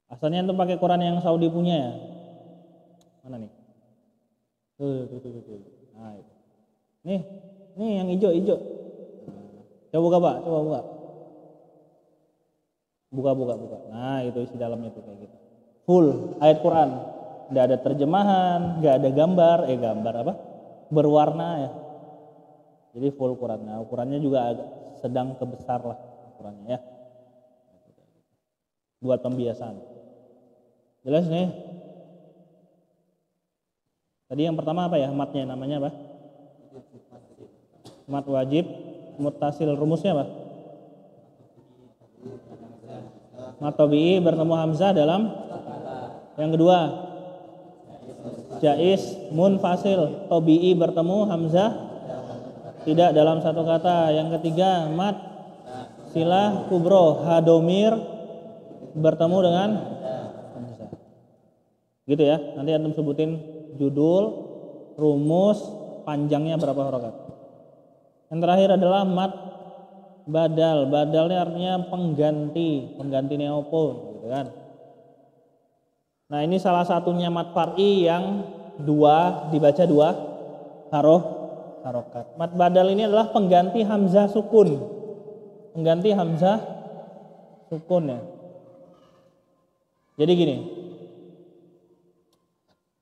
Asalnya itu pakai Quran yang Saudi punya ya. Mana nih? Tuh. Nah itu. Nih yang hijau. Coba buka Pak, coba buka. Buka. Nah itu isi dalamnya tuh kayak gitu. Full ayat Quran. Nggak ada terjemahan, nggak ada gambar. Gambar apa? Berwarna ya. Jadi full Quran. Nah ukurannya juga agak sedang ke besar lah ukurannya ya. buat pembiasaan. Jelas nih? Tadi yang pertama apa ya? Matnya namanya apa? Mat wajib muttasil, rumusnya apa? Mat tabi'i bertemu hamzah dalam yang kedua jaiz munfasil, tabi'i bertemu hamzah tidak dalam satu kata. Yang ketiga mat silah kubro, hadomir bertemu dengan hamzah. Gitu ya. Nanti antum sebutin judul, rumus, panjangnya berapa harokat. Yang terakhir adalah mat badal. Badalnya artinya pengganti neopo, gitu kan. Nah, ini salah satunya mat far'i yang dibaca dua harokat. Mat badal ini adalah pengganti hamzah sukun. Pengganti hamzah sukun ya. Jadi gini.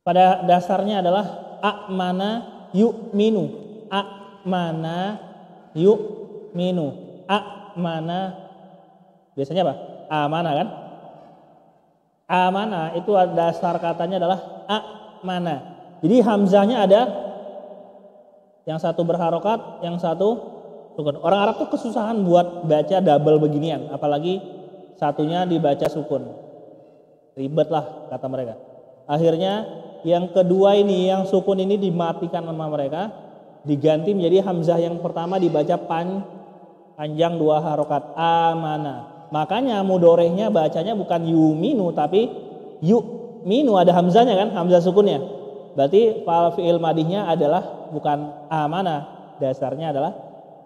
Pada dasarnya adalah a'mana yu'minu. A'mana yu'minu. A'mana biasanya apa? Amana kan? Amana itu dasar katanya adalah a'mana. Jadi hamzahnya ada yang satu berharokat, yang satu sukun. Orang Arab tuh kesusahan buat baca double beginian, apalagi satunya dibaca sukun. Ribet lah kata mereka. Akhirnya yang kedua ini, yang sukun ini dimatikan sama mereka, diganti menjadi hamzah yang pertama dibaca panjang dua harokat, amana. Makanya mudorehnya bacanya bukan yuminu tapi yu'minu, ada hamzahnya kan, hamzah sukunnya. Berarti fi'il madihnya adalah bukan amana, dasarnya adalah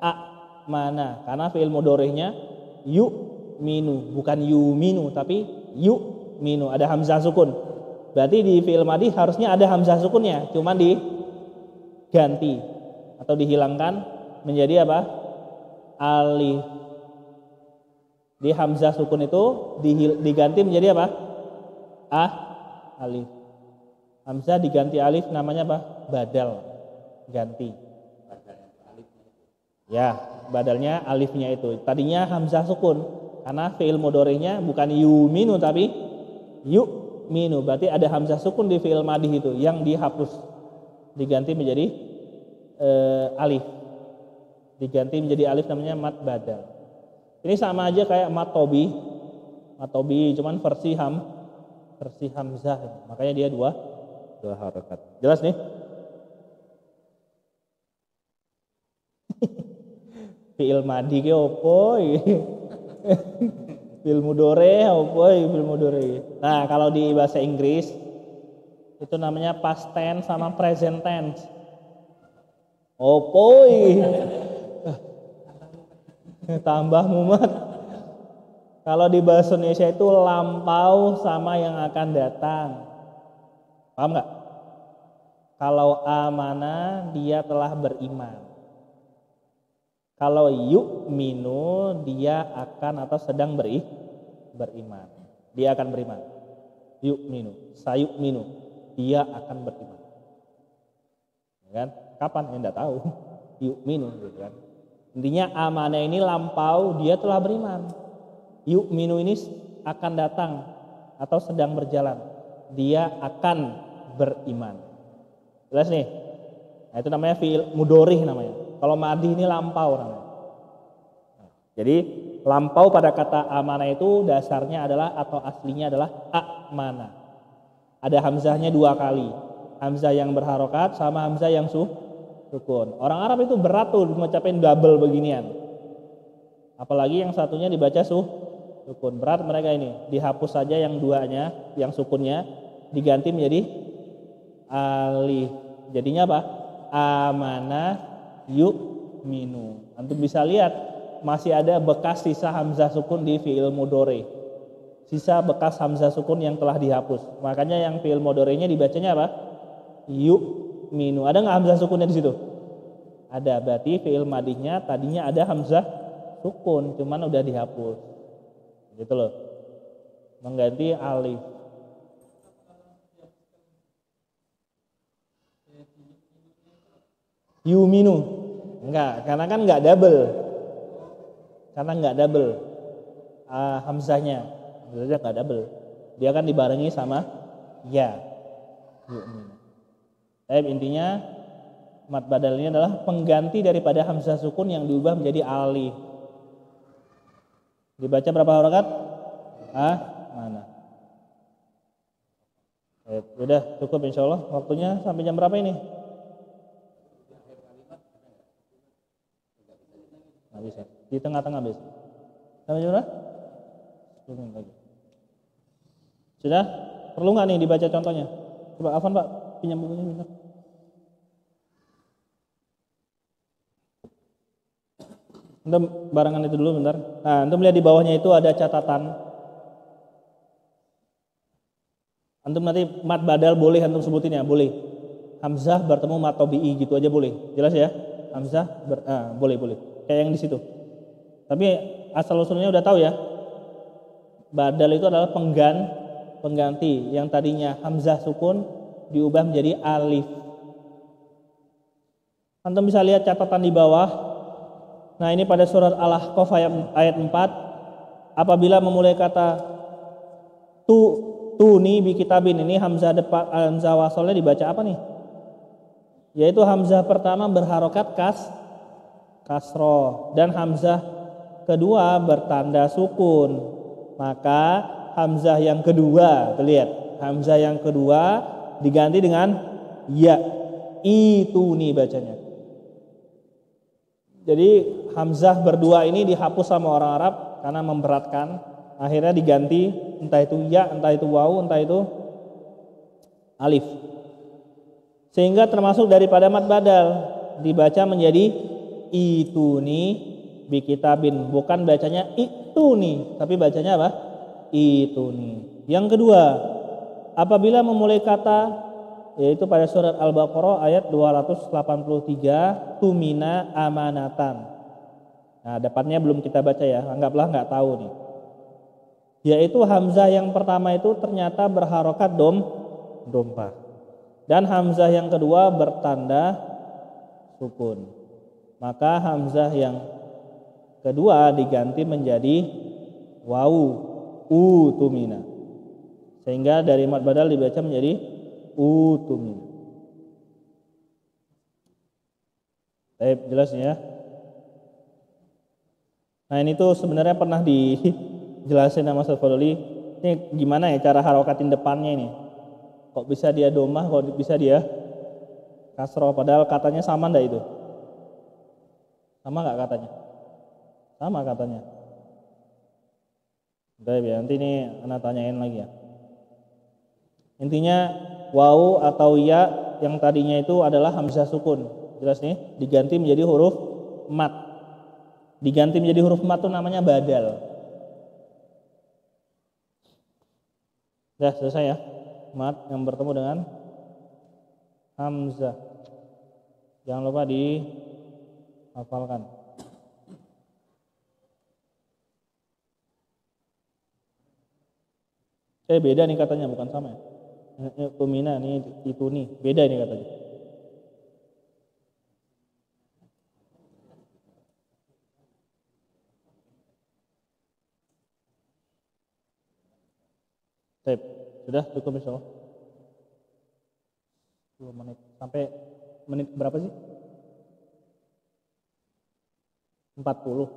a'mana. Karena fi'il mudorehnya yu'minu, bukan yuminu tapi yu'minu, ada hamzah sukun. Berarti di fi'il madih harusnya ada hamzah sukunnya, cuman diganti atau dihilangkan menjadi apa? Alif. Di hamzah sukun itu diganti menjadi apa? Alif. Hamzah diganti alif, namanya apa? Badal. Ganti. Ya, badalnya alifnya itu. Tadinya hamzah sukun, karena fi'il mudhari'nya bukan yuminu tapi yu'minu. Berarti ada hamzah sukun di fi'il madih itu yang dihapus, diganti menjadi alif. Diganti menjadi alif, namanya mat badal. Ini sama aja kayak mat tobi, cuman versi hamzah. Makanya dia dua harokat. Jelas nih? Fi'il madi ke opo? Fi'il mudhari opo? Fi'il mudhari. Nah, kalau di bahasa Inggris itu namanya past tense sama present tense. Opo? Tambah mumet. Kalau di bahasa Indonesia itu lampau sama yang akan datang. Paham nggak? Kalau amana dia telah beriman. Kalau yu'minu dia akan atau sedang beriman. Dia akan beriman. Yu'minu, sayu'minu, dia akan beriman. Ya kan? Kapan? Enggak tahu. Yu'minu gitu kan. Intinya amanah ini lampau, dia telah beriman. Yu'minu ini akan datang atau sedang berjalan. Dia akan beriman. Jelas nih? Nah, itu namanya fi'il mudhari namanya. Kalau madhi ini lampau namanya. Nah, jadi lampau pada kata amanah itu dasarnya adalah atau aslinya adalah a'mana. Ada hamzahnya dua kali. Hamzah yang berharokat sama hamzah yang sukun. Orang Arab itu berat tuh ngucapin double beginian. Apalagi yang satunya dibaca sukun. Berat mereka ini. Dihapus saja yang duanya, yang sukunnya, diganti menjadi alif. Jadinya apa? Amanah yu'minu. Antum bisa lihat masih ada bekas sisa hamzah sukun di fi'il mudhari. Sisa bekas hamzah sukun yang telah dihapus. Makanya yang fi'il mudhari'nya dibacanya apa? Yu'minu. Ada nggak hamzah sukunnya di situ? Ada. Berarti fi'il madihnya tadinya ada hamzah sukun, cuman udah dihapus. Gitu loh. Mengganti alif. Yuminu. Enggak, karena kan enggak double. Hamzahnya. Saja nggak double. Dia kan dibarengi sama ya. Yu'minu. Tapi intinya mat badal ini adalah pengganti daripada hamzah sukun yang diubah menjadi alif. Dibaca berapa harokat? Mana? Udah cukup insyaallah. Waktunya sampai jam berapa ini? Nggak bisa. Di tengah-tengah bisa. Sampai jam berapa? 10 menit lagi. Sudah? Perlu nggak nih dibaca contohnya? Coba Afan Pak, pinjam bukunya bentar. Antum barengan itu dulu bentar. Nah, antum lihat di bawahnya itu ada catatan. Antum nanti mat badal boleh antum sebutin ya, boleh. Hamzah bertemu mat tabi'i gitu aja boleh. Jelas ya? Hamzah boleh. Kayak yang di situ. Tapi asal usulnya udah tahu ya. Badal itu adalah pengganti yang tadinya hamzah sukun diubah menjadi alif. Antum bisa lihat catatan di bawah. Nah, ini pada surat Al-Ahqaf ayat 4. Apabila memulai kata tuni bi kitabin, ini hamzah depan hamzah wasolnya dibaca apa nih? Yaitu hamzah pertama berharokat kasroh dan hamzah kedua bertanda sukun. Maka hamzah yang kedua, lihat, hamzah yang kedua diganti dengan ya. Itu nih bacanya. Jadi hamzah berdua ini dihapus sama orang Arab karena memberatkan. Akhirnya diganti entah itu ya, entah itu wawu, entah itu alif. Sehingga termasuk daripada mad badal dibaca menjadi ituni bi kitabin, bukan bacanya itu nih, tapi bacanya apa? Itu nih. Yang kedua, apabila memulai kata, yaitu pada surat Al-Baqarah ayat 283, tumina amanatan. Nah, depannya belum kita baca ya, anggaplah nggak tahu nih. Yaitu hamzah yang pertama itu ternyata berharokat dompa. Dan hamzah yang kedua bertanda sukun. Maka hamzah yang kedua diganti menjadi wawu, tumina. Sehingga dari mad badal dibaca menjadi tumina. Baik, jelas ya. Nah, ini tuh sebenarnya pernah dijelasin sama Ustaz Fadli. Ini gimana ya cara harokatin depannya ini? Kok bisa dia domah, kok bisa dia kasroh, padahal katanya sama ndak itu? Sama nggak katanya? Sama katanya. Baik ya, nanti ini anak tanyain lagi ya. Intinya wawu atau ya yang tadinya itu adalah hamzah sukun. Jelas nih, diganti menjadi huruf mat. Diganti menjadi huruf mat itu namanya badal. Sudah selesai ya. Mat yang bertemu dengan hamzah. Jangan lupa dihafalkan. Beda nih katanya, bukan sama ya. Tumina nih itu nih, beda ini katanya. Baik, sudah cukup insyaallah. 10 menit. Sampai menit berapa sih? 40.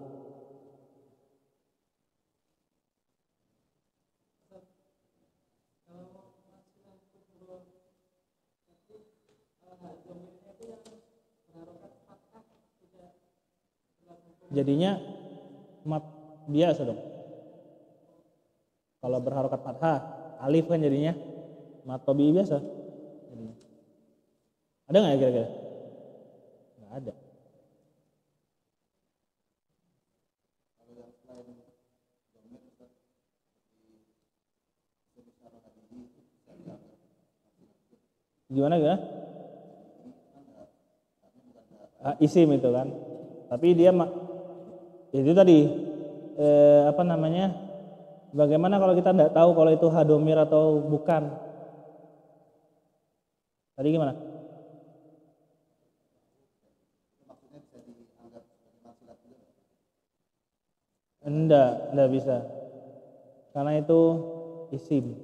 Jadinya mat biasa dong. Kalau berharokat fathah, alif kan jadinya mat tabi'i biasa. Jadinya. Ada nggak ya kira-kira? Nggak ada. Gimana ya? Isim itu kan. Tapi dia itu tadi apa namanya? Bagaimana kalau kita tidak tahu kalau itu hadomir atau bukan? Tadi gimana? Enggak bisa. Karena itu isim.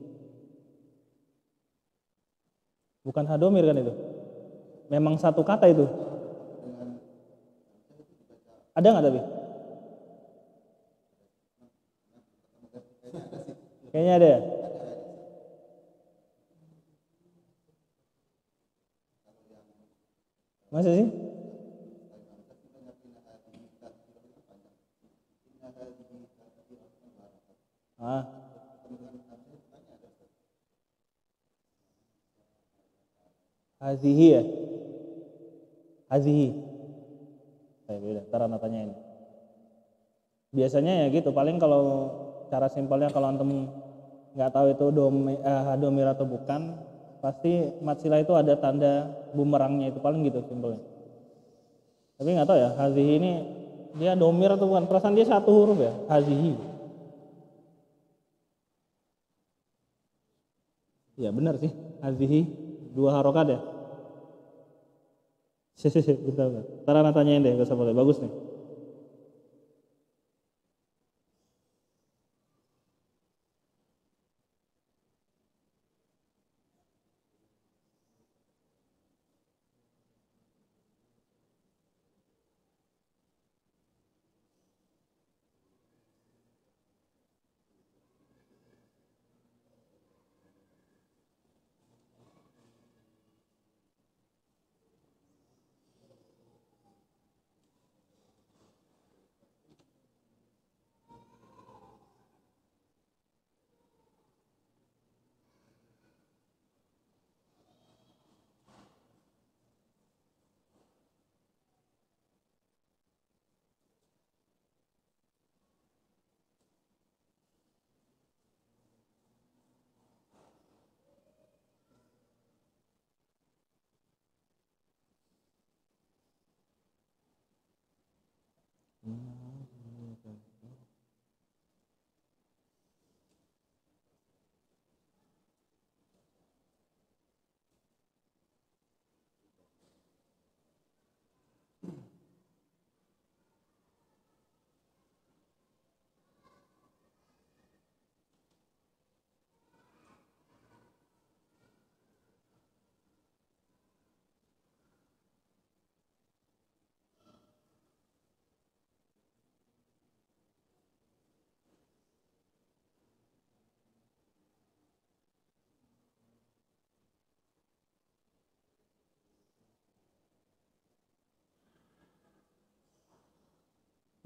Bukan hadomir kan itu? Memang satu kata itu. Ada nggak tapi? Kayaknya ada ya? Masa sih? Ah. Hazihi ya? Hazihi. Beda, ntar Anda tanyain. Biasanya ya gitu, paling kalau cara simpelnya kalau antum nggak tahu itu hadomir atau bukan, pasti matsilah itu ada tanda bumerangnya itu, paling gitu simpelnya. Tapi nggak tahu ya, hazihi ini dia domir atau bukan, perasaan dia satu huruf ya, hazihi. Ya benar sih, hazihi 2 harokat ya. Bentar. Ntar Anda tanyain deh, gak usah boleh, bagus nih.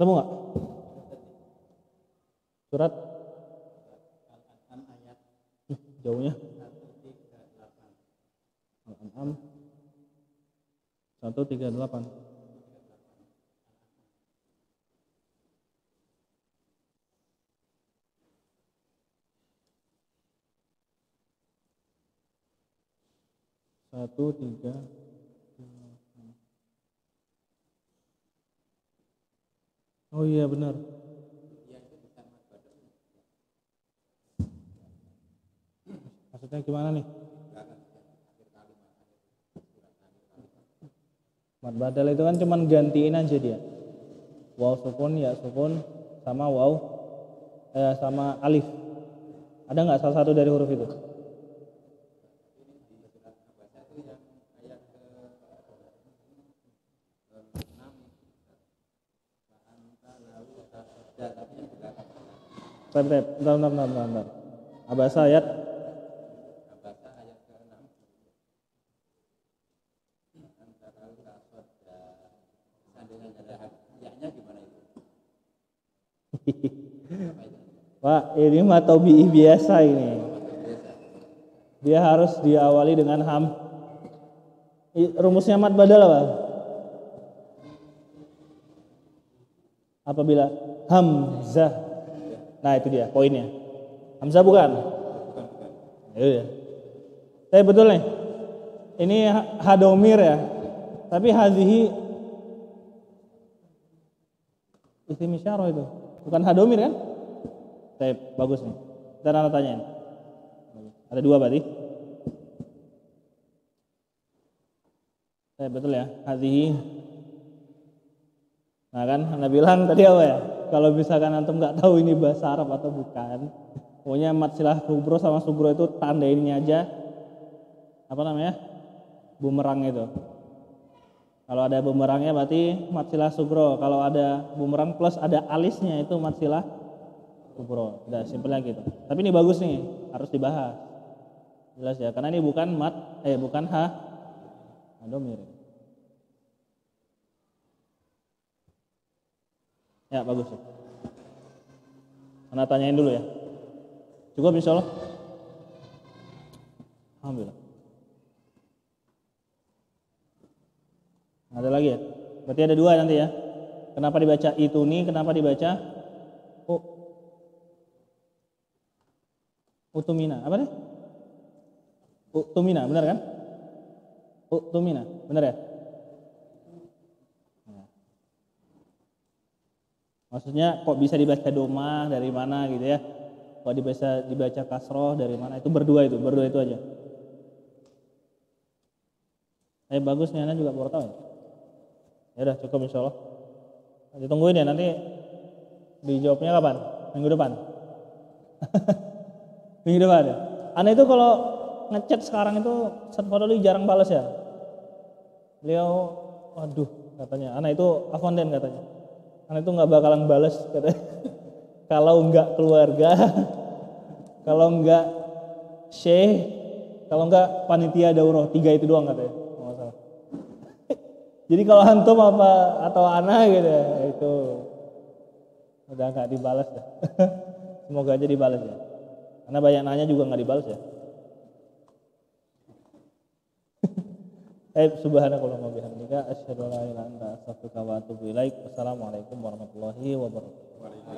Temu nggak? Surat Al-An'am ayat jauhnya 138. Al-An'am 138. Satu tiga. Oh iya benar. Maksudnya gimana nih? Mad badal itu kan cuman gantiin aja dia. Waw sukun, ya sukun, sama waw, sama alif. Ada nggak salah satu dari huruf itu? Bentar. Abasa ayat Pak, ini mah tobi'i biasa ini. Dia harus diawali dengan ham. Rumusnya mad badal apa? Apabila hamzah. Nah, itu dia poinnya. Hamzah bukan? Iya. Tapi betul nih. Ini hadomir ya. Tapi hazihi isim isyarah itu. Bukan hadomir kan? Tapi bagus nih. Ntar Anda tanyain. Ada 2 berarti. Betul ya, hazihi. Nah kan, Anda bilang tadi apa ya? Kalau misalkan antum nggak tahu ini bahasa Arab atau bukan, Pokoknya mat silah kubro sama sugro itu tanda ininya aja. Apa namanya? Bumerang itu. Kalau ada bumerangnya berarti mat silah sugro. Kalau ada bumerang plus ada alisnya itu mat silah kubro. Udah simpelnya gitu. Tapi ini bagus nih, harus dibahas. Jelas ya, karena ini bukan bukan domir. Ya bagus. Anda tanyain dulu ya. Cukup insya Allah. Alhamdulillah. Ada lagi ya? Berarti ada dua nanti ya. Kenapa dibaca itu nih? Kenapa dibaca utumina? Apa nih? Utumina, benar kan? Utumina, benar ya? Maksudnya kok bisa dibaca doma dari mana gitu ya? Kok dibaca kasroh dari mana? Itu berdua itu aja. Bagus nih, Anda juga baru tahu ya. Ya udah cukup insya Allah. Ditungguin ya nanti dijawabnya kapan? Minggu depan. Minggu depan ya. Anda itu kalau ngechat sekarang itu Ustaz Fadli jarang balas ya. Beliau, waduh katanya, Anda itu afonden katanya. Anda itu nggak bakalan balas katanya. Kalau nggak keluarga, kalau nggak syekh, kalau nggak panitia daurah, 3 itu doang katanya. Jadi kalau antum apa atau ana gitu ya, itu udah nggak dibalas ya. Semoga aja dibalas ya. Karena banyak nanya juga nggak dibalas ya. Subhanakallahumma wa bihamdika asyhadu an la ilaha illa anta astaghfiruka wa atubu ilaik. Wassalamualaikum warahmatullahi wabarakatuh.